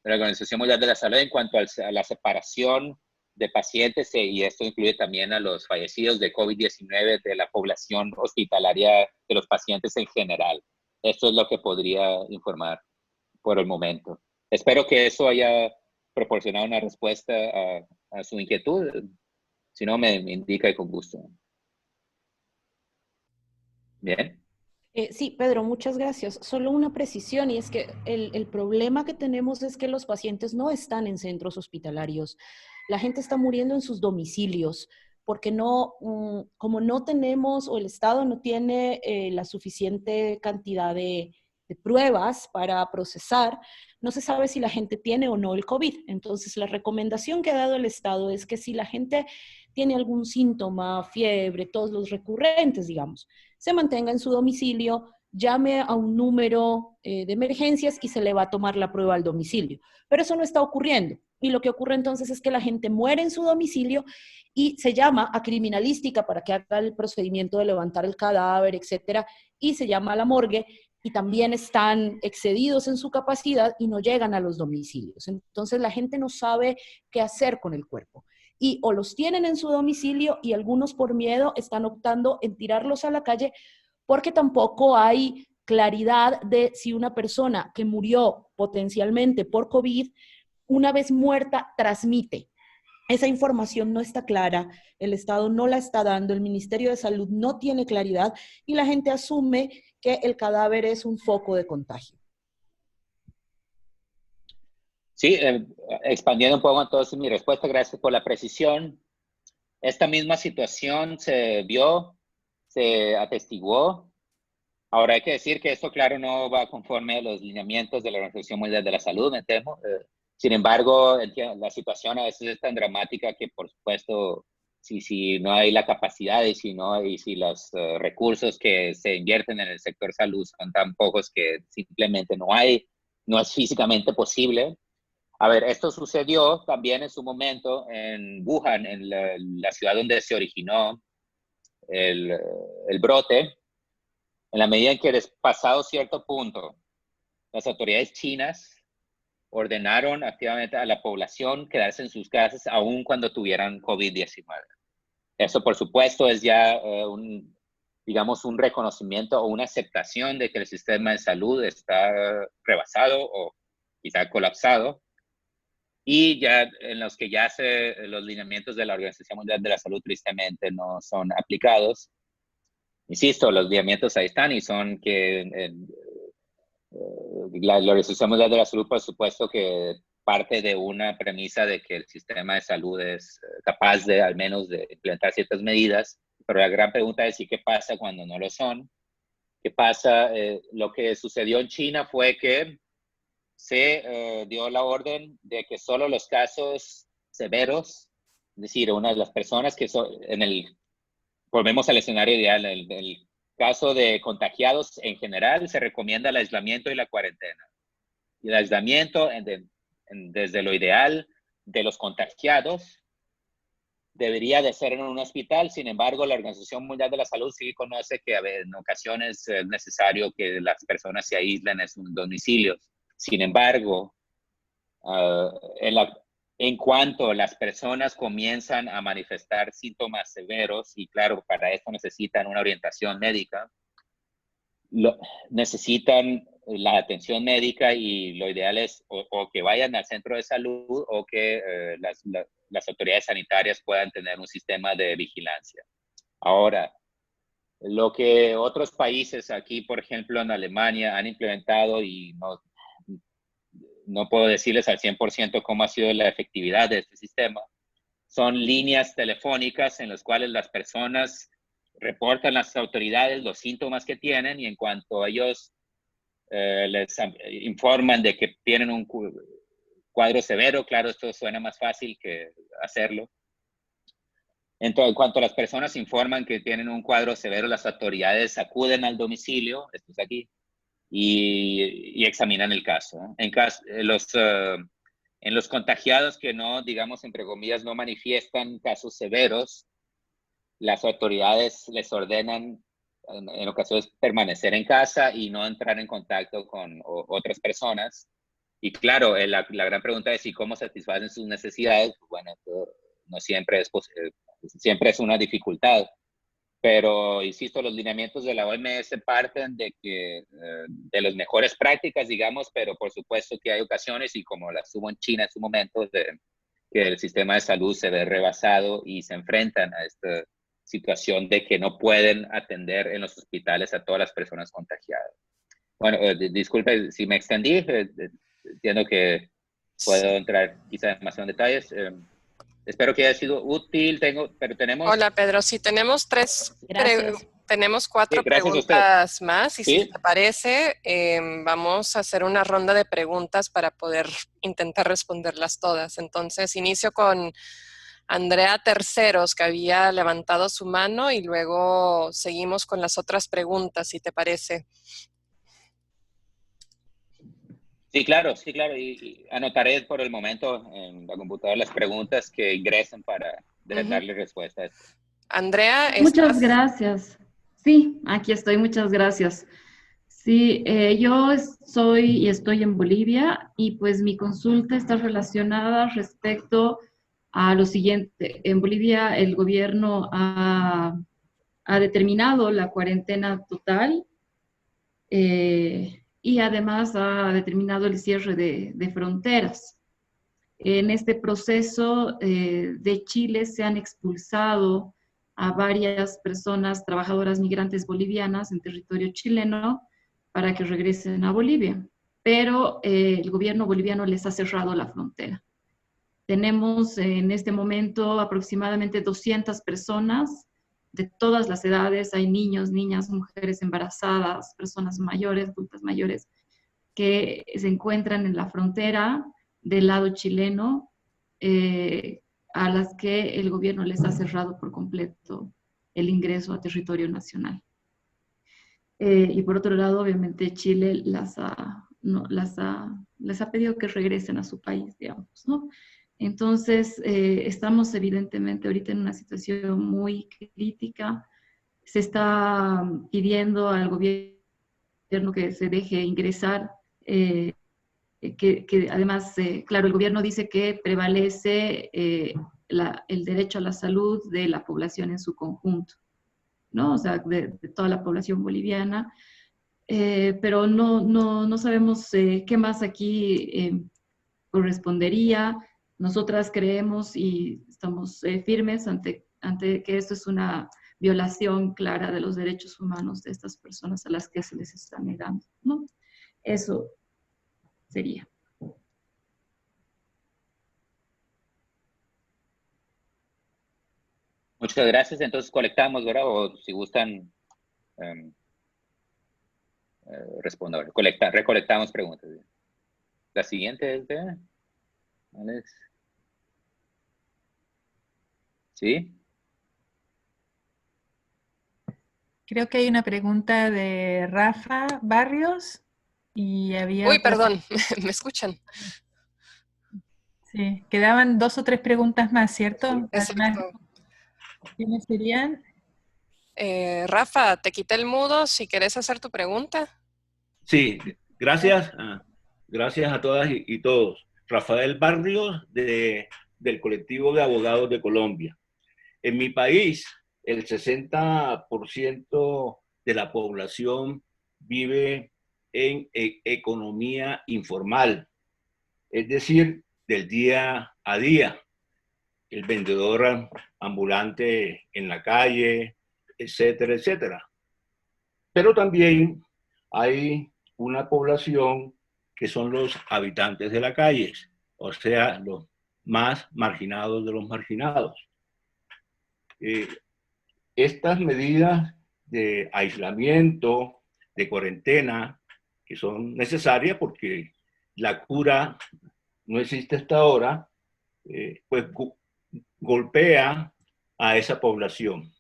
de la Organización Mundial de la Salud en cuanto a la separación de pacientes, y esto incluye también a los fallecidos de COVID-19 de la población hospitalaria, de los pacientes en general. Esto es lo que podría informar por el momento. Espero que eso haya proporcionado una respuesta a su inquietud. Si no, me indica y con gusto. Bien. Sí, Pedro, muchas gracias. Solo una precisión, y es que el problema que tenemos es que los pacientes no están en centros hospitalarios. La gente está muriendo en sus domicilios porque no, como no tenemos o el Estado no tiene la suficiente cantidad de pruebas para procesar, no se sabe si la gente tiene o no el COVID. Entonces, la recomendación que ha dado el Estado es que si la gente tiene algún síntoma, fiebre, todos los recurrentes, digamos, se mantenga en su domicilio, llame a un número de emergencias y se le va a tomar la prueba al domicilio. Pero eso no está ocurriendo. Y lo que ocurre entonces es que la gente muere en su domicilio y se llama a criminalística para que haga el procedimiento de levantar el cadáver, etcétera, y se llama a la morgue y también están excedidos en su capacidad y no llegan a los domicilios. Entonces la gente no sabe qué hacer con el cuerpo. Y o los tienen en su domicilio y algunos por miedo están optando en tirarlos a la calle porque tampoco hay claridad de si una persona que murió potencialmente por COVID, una vez muerta, transmite. Esa información no está clara, el Estado no la está dando, el Ministerio de Salud no tiene claridad y la gente asume que el cadáver es un foco de contagio. Sí, expandiendo un poco entonces mi respuesta, gracias por la precisión. Esta misma situación se vio, se atestiguó. Ahora hay que decir que esto, claro, no va conforme a los lineamientos de la Organización Mundial de la Salud, me temo. Sin embargo, la situación a veces es tan dramática que, por supuesto, si no hay la capacidad y si los recursos que se invierten en el sector salud son tan pocos que simplemente no es físicamente posible. A ver, esto sucedió también en su momento en Wuhan, en la ciudad donde se originó el brote, en la medida en que pasado cierto punto, las autoridades chinas ordenaron activamente a la población quedarse en sus casas aun cuando tuvieran COVID-19. Eso, por supuesto, es ya digamos, un reconocimiento o una aceptación de que el sistema de salud está rebasado o quizá colapsado. Y ya en los que los lineamientos de la Organización Mundial de la Salud tristemente no son aplicados. Insisto, los lineamientos ahí están y son que la Organización Mundial de la Salud, por supuesto, que parte de una premisa de que el sistema de salud es capaz de al menos de implementar ciertas medidas, pero la gran pregunta es ¿y qué pasa cuando no lo son? ¿Qué pasa? Lo que sucedió en China fue que se dio la orden de que solo los casos severos, es decir, una de las personas que son volvemos al escenario ideal, el caso de contagiados en general, se recomienda el aislamiento y la cuarentena. Y el aislamiento, desde lo ideal de los contagiados, debería de ser en un hospital. Sin embargo, la Organización Mundial de la Salud sí conoce que en ocasiones es necesario que las personas se aíslen en sus domicilios. Sin embargo, en cuanto las personas comienzan a manifestar síntomas severos, y claro, para esto necesitan una orientación médica, necesitan la atención médica y lo ideal es o que vayan al centro de salud o que las autoridades sanitarias puedan tener un sistema de vigilancia. Ahora, lo que otros países aquí, por ejemplo, en Alemania, han implementado y no puedo decirles al 100% cómo ha sido la efectividad de este sistema. Son líneas telefónicas en las cuales las personas reportan a las autoridades los síntomas que tienen y en cuanto ellos les informan de que tienen un cuadro severo, claro, esto suena más fácil que hacerlo. Entonces, en cuanto las personas informan que tienen un cuadro severo, las autoridades acuden al domicilio, esto es aquí, y examinan el caso. En los contagiados que no, digamos, entre comillas, no manifiestan casos severos, las autoridades les ordenan en ocasiones permanecer en casa y no entrar en contacto con otras personas. Y claro, la gran pregunta es ¿y cómo satisfacen sus necesidades? Bueno, no siempre siempre es una dificultad. Pero, insisto, los lineamientos de la OMS parten de las mejores prácticas, digamos, pero por supuesto que hay ocasiones, y como las hubo en China en su momento, de que el sistema de salud se ve rebasado y se enfrentan a esta situación de que no pueden atender en los hospitales a todas las personas contagiadas. Bueno, disculpe si me extendí, entiendo que puedo entrar quizá demasiado en detalles. Espero que haya sido útil, pero tenemos... Hola, Pedro. Sí, tenemos Gracias. tenemos 4 Sí, gracias a usted. preguntas más y si Sí. te parece, vamos a hacer una ronda de preguntas para poder intentar responderlas todas. Entonces, inicio con Andrea Terceros, que había levantado su mano, y luego seguimos con las otras preguntas, si te parece. Sí, claro, y anotaré por el momento en la computadora las preguntas que ingresen para darle respuesta a esto. Andrea, Muchas gracias. Sí, aquí estoy, muchas gracias. Sí, yo soy y estoy en Bolivia y pues mi consulta está relacionada respecto a lo siguiente. En Bolivia el gobierno ha determinado la cuarentena total y además ha determinado el cierre de fronteras. En este proceso de Chile se han expulsado a varias personas, trabajadoras migrantes bolivianas en territorio chileno para que regresen a Bolivia, pero el gobierno boliviano les ha cerrado la frontera. Tenemos en este momento aproximadamente 200 personas de todas las edades, hay niños, niñas, mujeres embarazadas, personas mayores, adultas mayores, que se encuentran en la frontera del lado chileno, a las que el gobierno les ha cerrado por completo el ingreso a territorio nacional. Y por otro lado, obviamente, Chile les ha pedido que regresen a su país, digamos, ¿no? Entonces, estamos evidentemente ahorita en una situación muy crítica. Se está pidiendo al gobierno que se deje ingresar, que además, claro, el gobierno dice que prevalece el derecho a la salud de la población en su conjunto, ¿no? O sea, de toda la población boliviana, pero no sabemos qué más aquí correspondería. Nosotras creemos y estamos firmes ante que esto es una violación clara de los derechos humanos de estas personas a las que se les está negando, ¿no? Eso sería. Muchas gracias. Entonces colectamos, ¿verdad? O si gustan responder. Recolectamos preguntas. La siguiente es de Alex. ¿Sí? Creo que hay una pregunta de Rafa Barrios y había... Uy, perdón, ¿me escuchan? Sí, quedaban 2 o 3 preguntas más, ¿cierto? Exacto. ¿Quiénes serían? Rafa, te quité el mudo si querés hacer tu pregunta. Sí, gracias. Gracias a todas y todos. Rafael Barrios, del colectivo de abogados de Colombia. En mi país, el 60% de la población vive en economía informal, es decir, del día a día. El vendedor ambulante en la calle, etcétera, etcétera. Pero también hay una población que son los habitantes de la calle, o sea, los más marginados de los marginados. Estas medidas de aislamiento, de cuarentena, que son necesarias porque la cura no existe hasta ahora, pues golpea a esa población.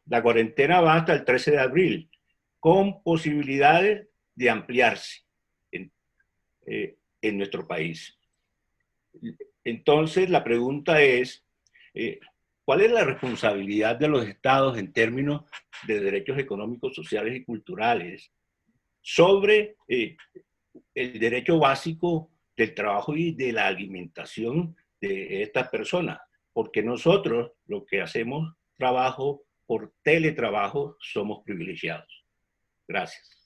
La cuarentena va hasta el 13 de abril, con posibilidades de ampliarse en nuestro país. Entonces, la pregunta es, ¿cuál es la responsabilidad de los estados en términos de derechos económicos, sociales y culturales sobre el derecho básico del trabajo y de la alimentación de estas personas? Porque nosotros, lo que hacemos trabajo por teletrabajo, somos privilegiados. Gracias.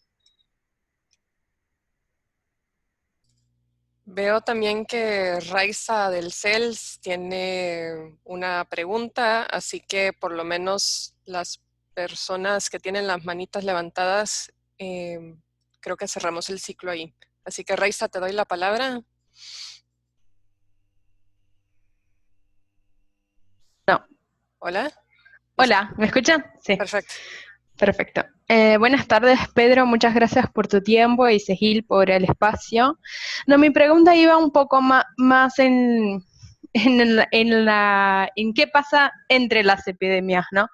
Veo también que Raiza del CELS tiene una pregunta, así que por lo menos las personas que tienen las manitas levantadas, creo que cerramos el ciclo ahí. Así que Raiza, te doy la palabra. No. Hola. Hola, ¿me escuchan? Sí, Perfecto. perfecto. Buenas tardes, Pedro. Muchas gracias por tu tiempo y Sejil por el espacio. No, mi pregunta iba un poco más en qué pasa entre las epidemias, ¿no?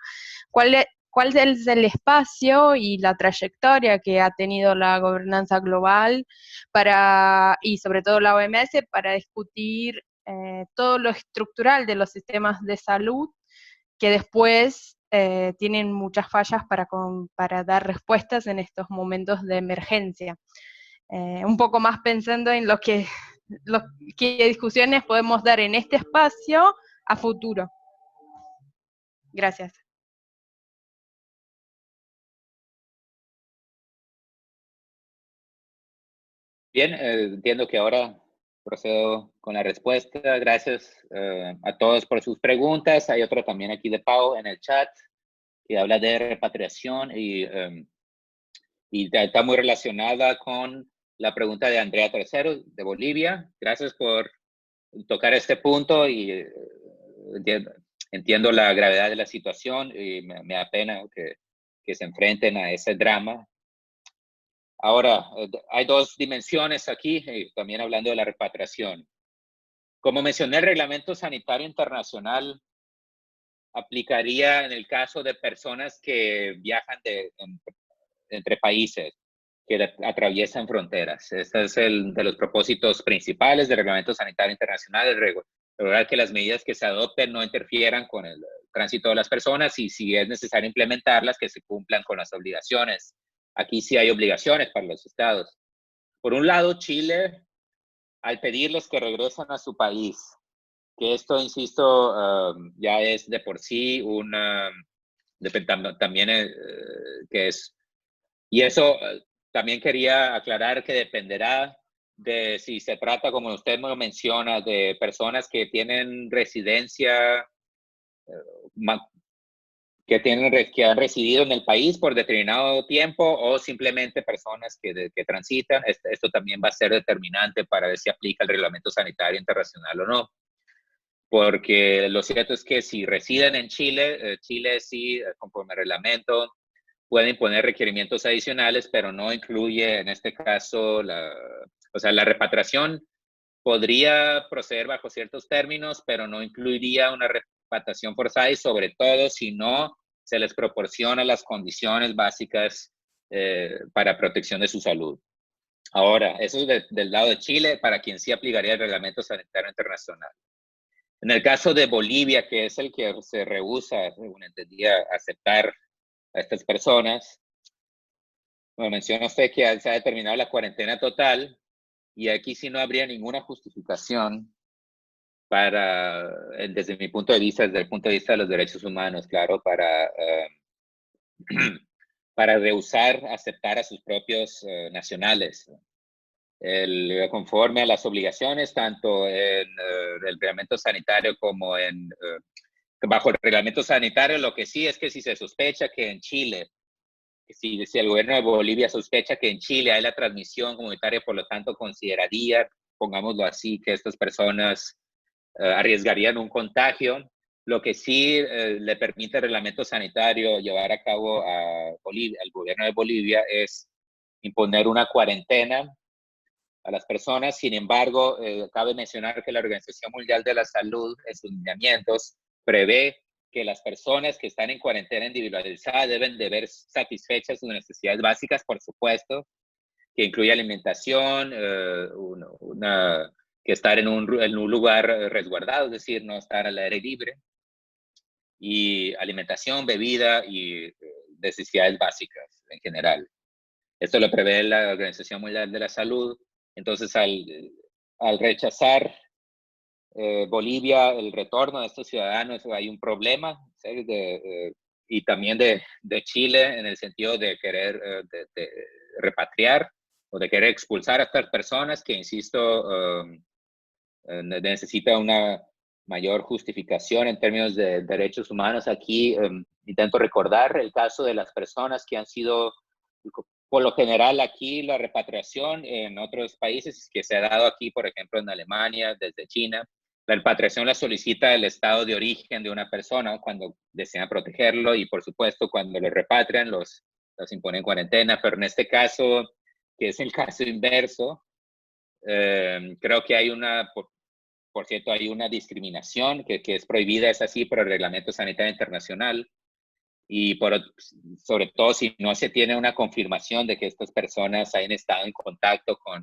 ¿Cuál es el espacio y la trayectoria que ha tenido la gobernanza global y sobre todo la OMS para discutir todo lo estructural de los sistemas de salud que después tienen muchas fallas para dar respuestas en estos momentos de emergencia? Un poco más pensando en qué discusiones podemos dar en este espacio a futuro. Gracias. Bien, entiendo que ahora procedo con la respuesta. Gracias a todos por sus preguntas. Hay otra también aquí de Pau en el chat que habla de repatriación y está muy relacionada con la pregunta de Andrea Tercero de Bolivia. Gracias por tocar este punto y entiendo la gravedad de la situación y me da pena que se enfrenten a ese drama. Ahora, hay dos dimensiones aquí, también hablando de la repatriación. Como mencioné, el Reglamento Sanitario Internacional aplicaría en el caso de personas que viajan entre países, que atraviesan fronteras. Este es el de los propósitos principales del Reglamento Sanitario Internacional, lograr que las medidas que se adopten no interfieran con el tránsito de las personas y si es necesario implementarlas, que se cumplan con las obligaciones. Aquí sí hay obligaciones para los estados. Por un lado, Chile, al pedirles que regresen a su país, que esto, insisto, ya es de por sí también que es, y eso también quería aclarar que dependerá de si se trata, como usted me lo menciona, de personas que tienen residencia, que han residido en el país por determinado tiempo o simplemente personas que transitan. Esto también va a ser determinante para ver si aplica el Reglamento Sanitario Internacional o no. Porque lo cierto es que si residen en Chile, Chile sí, conforme al reglamento, puede imponer requerimientos adicionales, pero no incluye en este caso la repatriación podría proceder bajo ciertos términos, pero no incluiría una repatriación forzada y sobre todo si no se les proporciona las condiciones básicas para protección de su salud. Ahora, eso es del lado de Chile, para quien sí aplicaría el Reglamento Sanitario Internacional. En el caso de Bolivia, que es el que se rehúsa, según entendía, aceptar a estas personas, bueno, menciona usted que se ha determinado la cuarentena total y aquí sí no habría ninguna justificación desde mi punto de vista, desde el punto de vista de los derechos humanos, claro, para rehusar aceptar a sus propios nacionales. Conforme a las obligaciones, tanto en el reglamento sanitario como bajo el reglamento sanitario, lo que sí es que si se sospecha que en Chile, si el gobierno de Bolivia sospecha que en Chile hay la transmisión comunitaria, por lo tanto consideraría, pongámoslo así, que estas personas arriesgarían un contagio. Lo que sí le permite el reglamento sanitario llevar a cabo al gobierno de Bolivia es imponer una cuarentena a las personas. Sin embargo, cabe mencionar que la Organización Mundial de la Salud, en sus lineamientos, prevé que las personas que están en cuarentena individualizada deben de ver satisfechas sus necesidades básicas, por supuesto, que incluye alimentación, que estar en un lugar resguardado, es decir, no estar al aire libre, y alimentación, bebida y necesidades básicas en general. Esto lo prevé la Organización Mundial de la Salud. Entonces, al rechazar Bolivia el retorno de estos ciudadanos, hay un problema, ¿sí? Y también de Chile en el sentido de querer de repatriar. o de querer expulsar a estas personas que, insisto, necesita una mayor justificación en términos de derechos humanos. Aquí intento recordar el caso de las personas que han sido, por lo general aquí la repatriación en otros países que se ha dado aquí, por ejemplo en Alemania, desde China, la repatriación la solicita el estado de origen de una persona cuando desean protegerlo y por supuesto cuando lo repatrian los imponen cuarentena, pero en este caso, que es el caso inverso, creo que hay una, por cierto, hay una discriminación que es prohibida, es así por el Reglamento Sanitario Internacional, y sobre todo si no se tiene una confirmación de que estas personas hayan estado en contacto con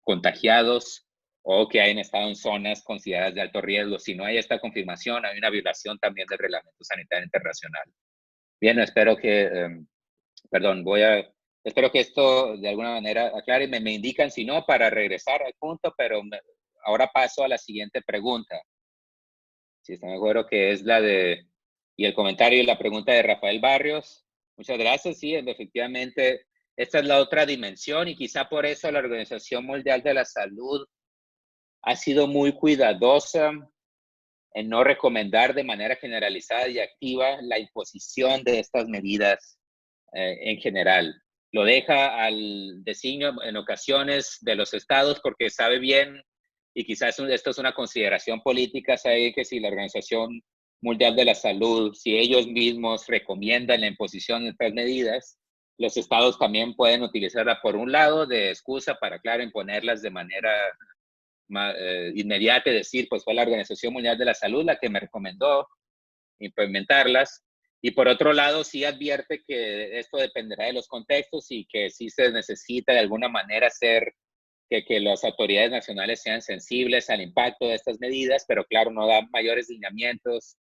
contagiados o que hayan estado en zonas consideradas de alto riesgo. Si no hay esta confirmación, hay una violación también del Reglamento Sanitario Internacional. Bien, espero que, espero que esto de alguna manera aclare, me indican si no para regresar al punto, pero ahora paso a la siguiente pregunta. Si están de acuerdo, que es la de, y el comentario y la pregunta de Rafael Barrios. Muchas gracias, sí, efectivamente, esta es la otra dimensión y quizá por eso la Organización Mundial de la Salud ha sido muy cuidadosa en no recomendar de manera generalizada y activa la imposición de estas medidas en general. Lo deja al designio en ocasiones de los estados porque sabe bien, y quizás esto es una consideración política, sabe que si la Organización Mundial de la Salud, si ellos mismos recomiendan la imposición de estas medidas, los estados también pueden utilizarla por un lado de excusa para, claro, imponerlas de manera inmediata, decir, pues fue la Organización Mundial de la Salud la que me recomendó implementarlas. Y por otro lado, sí advierte que esto dependerá de los contextos y que sí se necesita de alguna manera hacer que las autoridades nacionales sean sensibles al impacto de estas medidas, pero claro, no da mayores lineamientos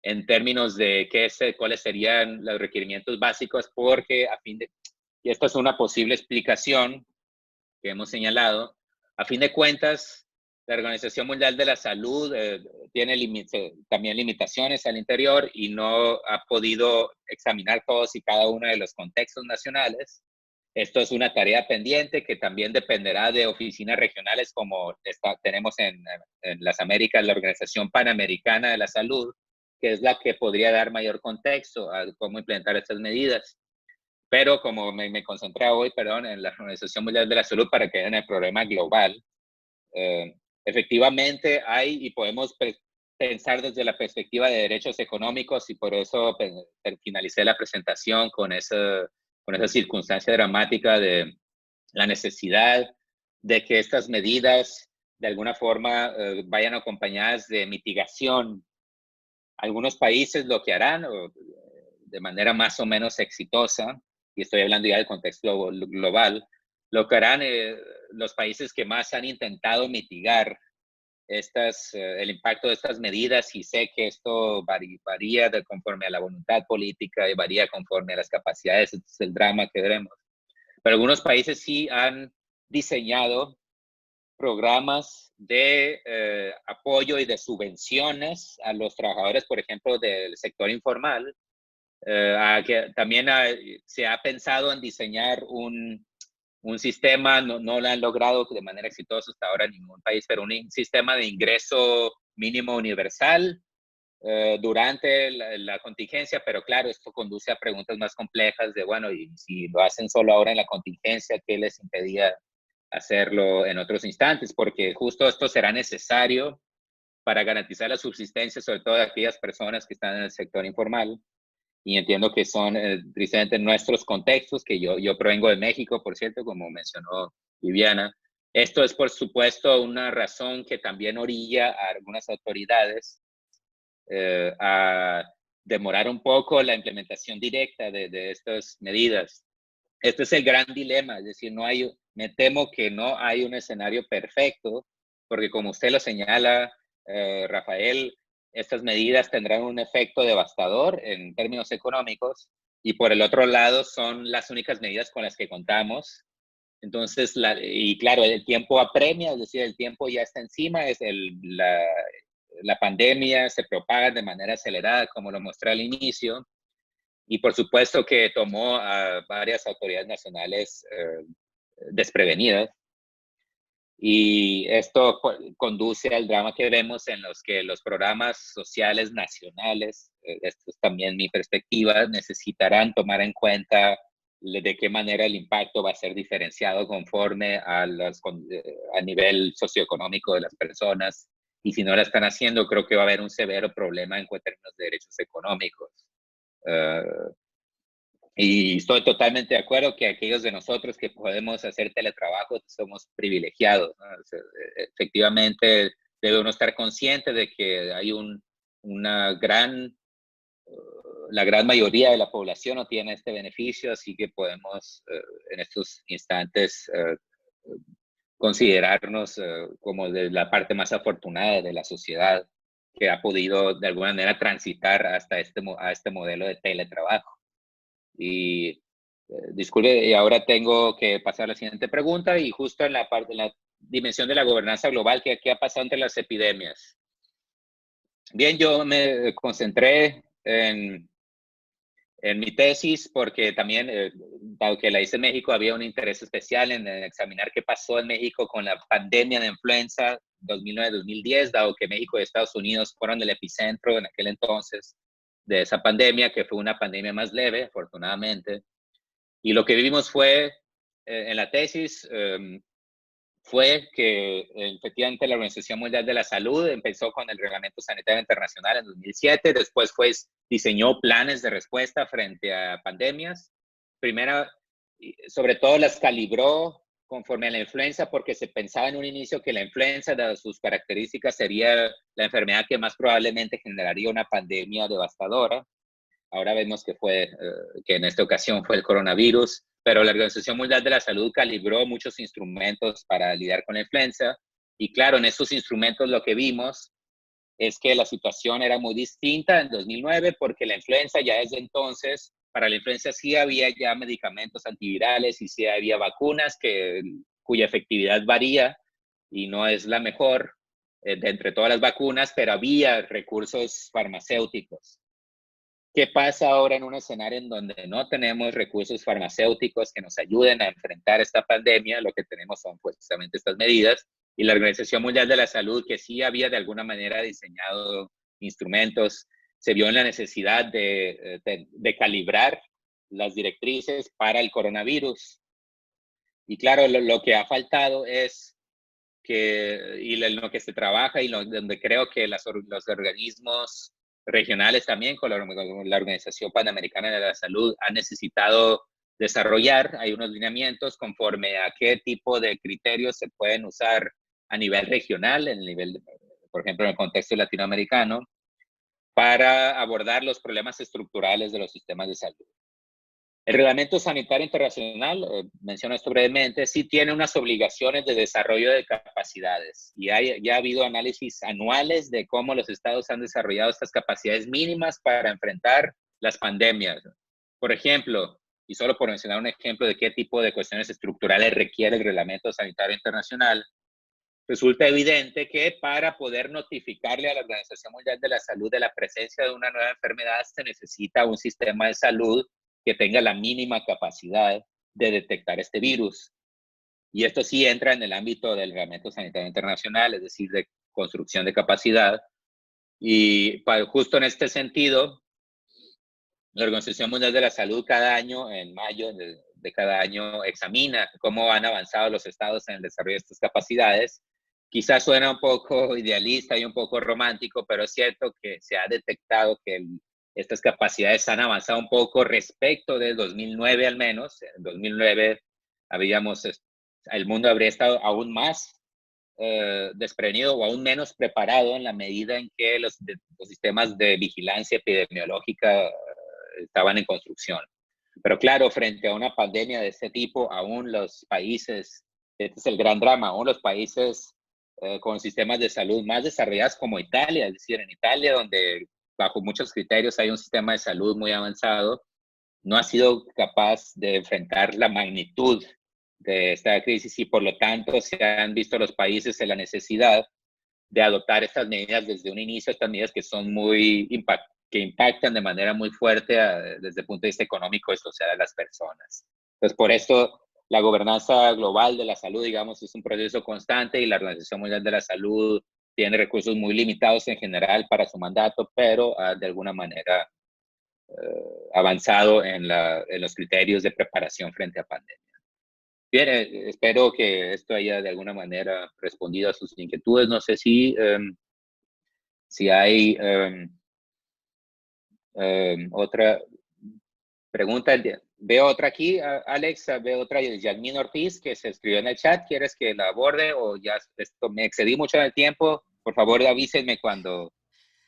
en términos de cuáles serían los requerimientos básicos, porque y esta es una posible explicación que hemos señalado, a fin de cuentas, la Organización Mundial de la Salud tiene también limitaciones al interior y no ha podido examinar todos y cada uno de los contextos nacionales. Esto es una tarea pendiente que también dependerá de oficinas regionales como tenemos en las Américas, la Organización Panamericana de la Salud, que es la que podría dar mayor contexto a cómo implementar estas medidas. Pero como me concentré hoy, en la Organización Mundial de la Salud para que vean el problema global, efectivamente hay y podemos pensar desde la perspectiva de derechos económicos y por eso finalicé la presentación con esa circunstancia dramática de la necesidad de que estas medidas de alguna forma vayan acompañadas de mitigación. Algunos países lo que harán de manera más o menos exitosa, y estoy hablando ya del contexto global, lo que harán los países que más han intentado mitigar el impacto de estas medidas, y sé que esto varía conforme a la voluntad política y varía conforme a las capacidades, este es el drama que veremos. Pero algunos países sí han diseñado programas de apoyo y de subvenciones a los trabajadores, por ejemplo, del sector informal. Que también se ha pensado en diseñar un sistema, no lo han logrado de manera exitosa hasta ahora en ningún país, pero un sistema de ingreso mínimo universal durante la contingencia, pero claro, esto conduce a preguntas más complejas de, bueno, y si lo hacen solo ahora en la contingencia, ¿qué les impedía hacerlo en otros instantes? Porque justo esto será necesario para garantizar la subsistencia, sobre todo de aquellas personas que están en el sector informal. Y entiendo que son precisamente nuestros contextos, que yo provengo de México, por cierto, como mencionó Viviana. Esto es, por supuesto, una razón que también orilla a algunas autoridades a demorar un poco la implementación directa de estas medidas. Este es el gran dilema, es decir, me temo que no hay un escenario perfecto, porque como usted lo señala, Rafael, estas medidas tendrán un efecto devastador en términos económicos y por el otro lado son las únicas medidas con las que contamos. Entonces, y claro, el tiempo apremia, es decir, el tiempo ya está encima, la pandemia se propaga de manera acelerada, como lo mostré al inicio, y por supuesto que tomó a varias autoridades nacionales desprevenidas. Y esto conduce al drama que vemos en los que los programas sociales nacionales, esto es también mi perspectiva, necesitarán tomar en cuenta de qué manera el impacto va a ser diferenciado conforme a nivel socioeconómico de las personas. Y si no la están haciendo, creo que va a haber un severo problema en términos de derechos económicos. Y estoy totalmente de acuerdo que aquellos de nosotros que podemos hacer teletrabajo somos privilegiados, ¿no? O sea, efectivamente, debe uno estar consciente de que hay la gran mayoría de la población no tiene este beneficio, así que podemos en estos instantes considerarnos como de la parte más afortunada de la sociedad que ha podido de alguna manera transitar hasta a este modelo de teletrabajo. Y disculpe, y ahora tengo que pasar a la siguiente pregunta, y justo en la dimensión de la gobernanza global, ¿qué ha pasado entre las epidemias? Bien, yo me concentré en mi tesis porque también, dado que la hice en México, había un interés especial en examinar qué pasó en México con la pandemia de influenza 2009-2010, dado que México y Estados Unidos fueron el epicentro en aquel entonces de esa pandemia, que fue una pandemia más leve, afortunadamente. Y lo que vimos fue, en la tesis, fue que efectivamente la Organización Mundial de la Salud empezó con el Reglamento Sanitario Internacional en 2007, después diseñó planes de respuesta frente a pandemias. Primero, sobre todo las calibró conforme a la influenza, porque se pensaba en un inicio que la influenza, de sus características, sería la enfermedad que más probablemente generaría una pandemia devastadora. Ahora vemos que que en esta ocasión fue el coronavirus, pero la Organización Mundial de la Salud calibró muchos instrumentos para lidiar con la influenza. Y claro, en estos instrumentos lo que vimos es que la situación era muy distinta en 2009, porque la influenza ya desde entonces, para la influenza sí había ya medicamentos antivirales y sí había vacunas cuya efectividad varía y no es la mejor de entre todas las vacunas, pero había recursos farmacéuticos. ¿Qué pasa ahora en un escenario en donde no tenemos recursos farmacéuticos que nos ayuden a enfrentar esta pandemia? Lo que tenemos son precisamente estas medidas, y la Organización Mundial de la Salud, que sí había de alguna manera diseñado instrumentos, se vio en la necesidad de calibrar las directrices para el coronavirus. Y claro, lo que ha faltado es y en lo que se trabaja y donde creo que los organismos regionales también, con la Organización Panamericana de la Salud, han necesitado desarrollar, hay unos lineamientos conforme a qué tipo de criterios se pueden usar a nivel regional, por ejemplo, en el contexto latinoamericano, para abordar los problemas estructurales de los sistemas de salud. El Reglamento Sanitario Internacional, menciono esto brevemente, sí tiene unas obligaciones de desarrollo de capacidades, y ya ha habido análisis anuales de cómo los estados han desarrollado estas capacidades mínimas para enfrentar las pandemias. Por ejemplo, y solo por mencionar un ejemplo de qué tipo de cuestiones estructurales requiere el Reglamento Sanitario Internacional, resulta evidente que para poder notificarle a la Organización Mundial de la Salud de la presencia de una nueva enfermedad se necesita un sistema de salud que tenga la mínima capacidad de detectar este virus. Y esto sí entra en el ámbito del Reglamento Sanitario Internacional, es decir, de construcción de capacidad. Y justo en este sentido, la Organización Mundial de la Salud cada año, en mayo de cada año, examina cómo han avanzado los estados en el desarrollo de estas capacidades. Quizás suena un poco idealista y un poco romántico, pero es cierto que se ha detectado que estas capacidades han avanzado un poco respecto de 2009 al menos. En 2009 el mundo habría estado aún más desprevenido o aún menos preparado en la medida en que los sistemas de vigilancia epidemiológica estaban en construcción. Pero claro, frente a una pandemia de este tipo, aún los países, este es el gran drama, aún los países con sistemas de salud más desarrollados como Italia, es decir, en Italia, donde bajo muchos criterios hay un sistema de salud muy avanzado, no ha sido capaz de enfrentar la magnitud de esta crisis, y por lo tanto se han visto los países en la necesidad de adoptar estas medidas desde un inicio, estas medidas que son que impactan de manera muy fuerte desde el punto de vista económico y social a las personas. Entonces, por esto la gobernanza global de la salud, digamos, es un proceso constante y la Organización Mundial de la Salud tiene recursos muy limitados en general para su mandato, pero de alguna manera avanzado en los criterios de preparación frente a pandemia. Bien, espero que esto haya de alguna manera respondido a sus inquietudes. No sé si hay otra pregunta. Veo otra aquí, Alex, veo otra de Yasmín Ortiz que se escribió en el chat. ¿Quieres que la aborde o ya me excedí mucho en el tiempo? Por favor, avísenme cuando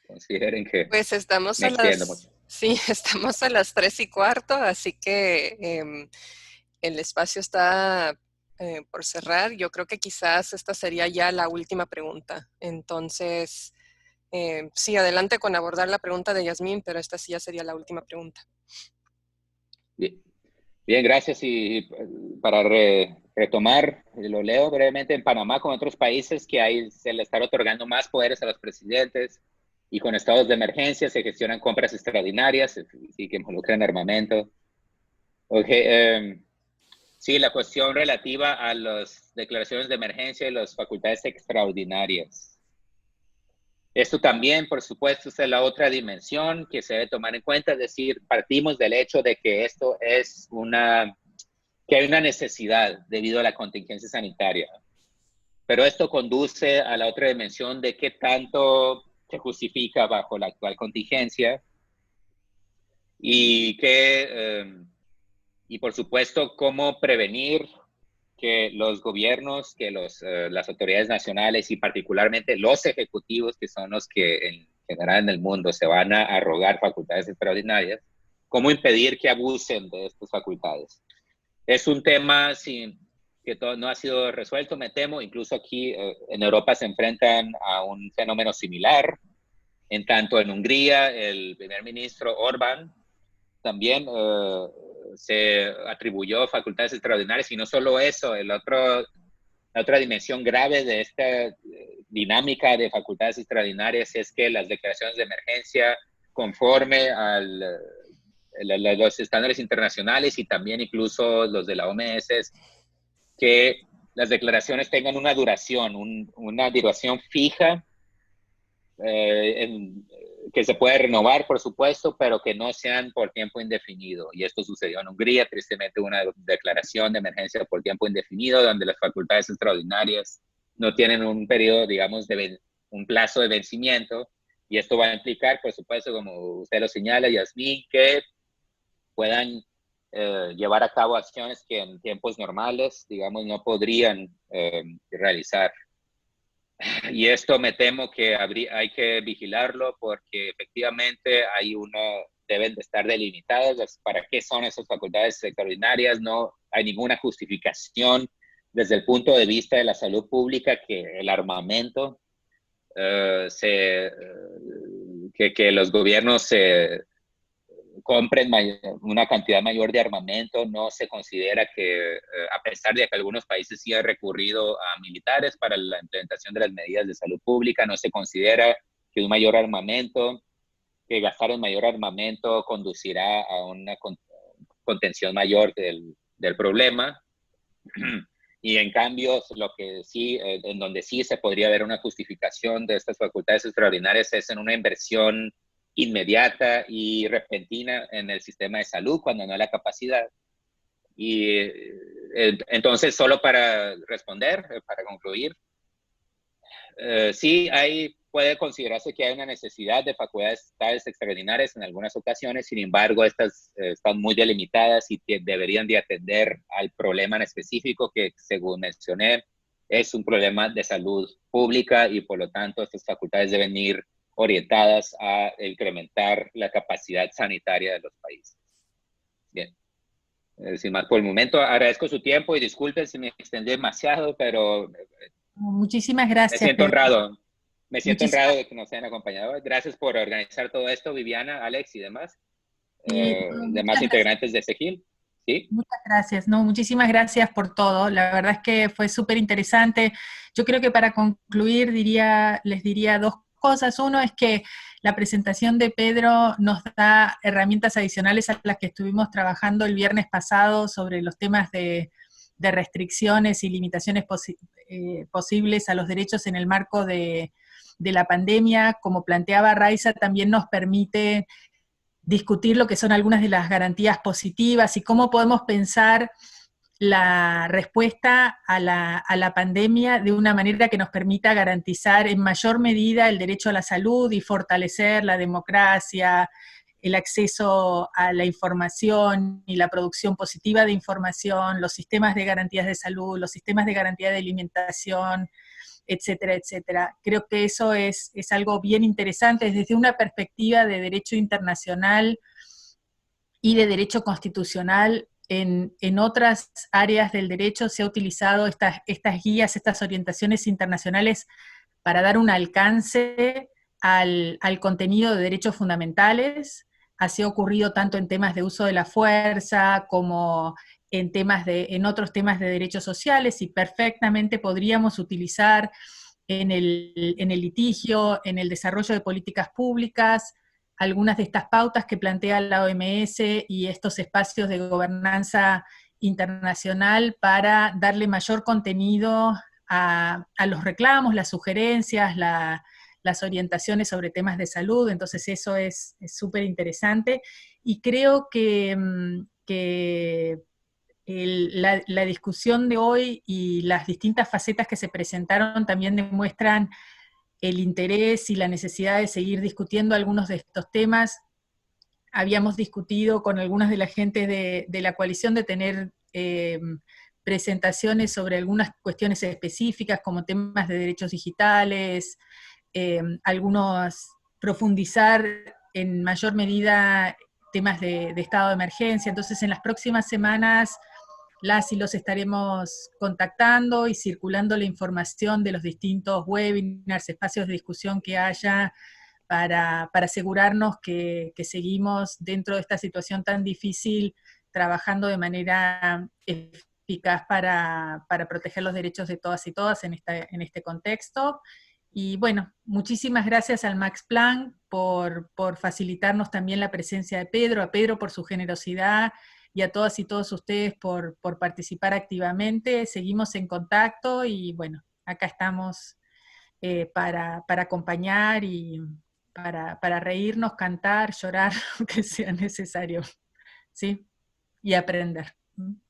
consideren que Pues estamos me extiendo mucho. Sí, estamos a las 3:15, así que el espacio está por cerrar. Yo creo que quizás esta sería ya la última pregunta. Entonces, sí, adelante con abordar la pregunta de Yasmín, pero esta sí ya sería la última pregunta. Bien, gracias. Y para retomar, lo leo brevemente, en Panamá con otros países que se le está otorgando más poderes a los presidentes y con estados de emergencia se gestionan compras extraordinarias y que involucran armamento. Okay, sí, la cuestión relativa a las declaraciones de emergencia y las facultades extraordinarias. Esto también, por supuesto, es la otra dimensión que se debe tomar en cuenta, es decir, partimos del hecho de que esto es que hay una necesidad debido a la contingencia sanitaria. Pero esto conduce a la otra dimensión de qué tanto se justifica bajo la actual contingencia y por supuesto, cómo prevenir que los gobiernos, que las autoridades nacionales y particularmente los ejecutivos, que son los que en general en el mundo se van a arrogar facultades extraordinarias, cómo impedir que abusen de estas facultades. Es un tema que no ha sido resuelto, me temo. Incluso aquí en Europa se enfrentan a un fenómeno similar. En tanto en Hungría, el primer ministro Orbán también se atribuyó facultades extraordinarias, y no solo eso, la otra dimensión grave de esta dinámica de facultades extraordinarias es que las declaraciones de emergencia, conforme a los estándares internacionales y también incluso los de la OMS, es que las declaraciones tengan una duración fija, que se puede renovar, por supuesto, pero que no sean por tiempo indefinido. Y esto sucedió en Hungría, tristemente, una declaración de emergencia por tiempo indefinido, donde las facultades extraordinarias no tienen un periodo, digamos, un plazo de vencimiento. Y esto va a implicar, por supuesto, como usted lo señala, Yasmín, que puedan llevar a cabo acciones que en tiempos normales, digamos, no podrían realizar. Y esto me temo que hay que vigilarlo porque efectivamente deben de estar delimitadas para qué son esas facultades extraordinarias. No hay ninguna justificación desde el punto de vista de la salud pública que el armamento, que los gobiernos se compren una cantidad mayor de armamento. No se considera que, a pesar de que algunos países sí han recurrido a militares para la implementación de las medidas de salud pública, no se considera que un mayor armamento, que gastar en mayor armamento conducirá a una contención mayor del problema. Y en cambio, lo que sí, en donde sí se podría ver una justificación de estas facultades extraordinarias es en una inversión inmediata y repentina en el sistema de salud cuando no hay la capacidad. Y entonces, solo para responder, para concluir, sí puede considerarse que hay una necesidad de facultades extraordinarias en algunas ocasiones. Sin embargo, estas están muy delimitadas y deberían de atender al problema en específico que, según mencioné, es un problema de salud pública, y por lo tanto estas facultades deben ir orientadas a incrementar la capacidad sanitaria de los países. Bien. Sin más por el momento, agradezco su tiempo y disculpen si me extendí demasiado, pero muchísimas gracias. Me siento honrado. Me siento honrado de que nos hayan acompañado. Gracias por organizar todo esto, Viviana, Alex y demás. Demás integrantes de SEGIL. ¿Sí? Muchas gracias. No, muchísimas gracias por todo. La verdad es que fue súper interesante. Yo creo que para concluir les diría dos cosas. Uno es que la presentación de Pedro nos da herramientas adicionales a las que estuvimos trabajando el viernes pasado sobre los temas de de restricciones y limitaciones posibles a los derechos en el marco de la pandemia, como planteaba Raiza, también nos permite discutir lo que son algunas de las garantías positivas y cómo podemos pensar la respuesta a la pandemia de una manera que nos permita garantizar en mayor medida el derecho a la salud y fortalecer la democracia, el acceso a la información y la producción positiva de información, los sistemas de garantías de salud, los sistemas de garantía de alimentación, etcétera, etcétera. Creo que eso es algo bien interesante desde una perspectiva de derecho internacional y de derecho constitucional. En otras áreas del derecho se ha utilizado estas guías, estas orientaciones internacionales para dar un alcance al contenido de derechos fundamentales. Así ha ocurrido tanto en temas de uso de la fuerza como en otros temas de derechos sociales, y perfectamente podríamos utilizar en el litigio, en el desarrollo de políticas públicas, algunas de estas pautas que plantea la OMS y estos espacios de gobernanza internacional para darle mayor contenido a los reclamos, las sugerencias, las orientaciones sobre temas de salud. Entonces eso es súper interesante, y creo que la discusión de hoy y las distintas facetas que se presentaron también demuestran el interés y la necesidad de seguir discutiendo algunos de estos temas. Habíamos discutido con algunas de la gente de la coalición de tener presentaciones sobre algunas cuestiones específicas, como temas de derechos digitales, algunos profundizar en mayor medida temas de estado de emergencia. Entonces en las próximas semanas las y los estaremos contactando y circulando la información de los distintos webinars, espacios de discusión que haya, para asegurarnos que seguimos dentro de esta situación tan difícil, trabajando de manera eficaz para proteger los derechos de todas y todas en este contexto. Y bueno, muchísimas gracias al Max Planck por facilitarnos también la presencia de Pedro, a Pedro por su generosidad, y a todas y todos ustedes por participar activamente. Seguimos en contacto y bueno, acá estamos para acompañar y para reírnos, cantar, llorar, lo que sea necesario, ¿sí? Y aprender.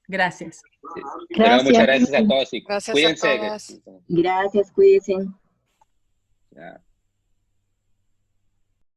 Gracias. Sí. Gracias. Muchas gracias a todos y Gracias cuídense. a todas. Gracias, cuídense. Ya.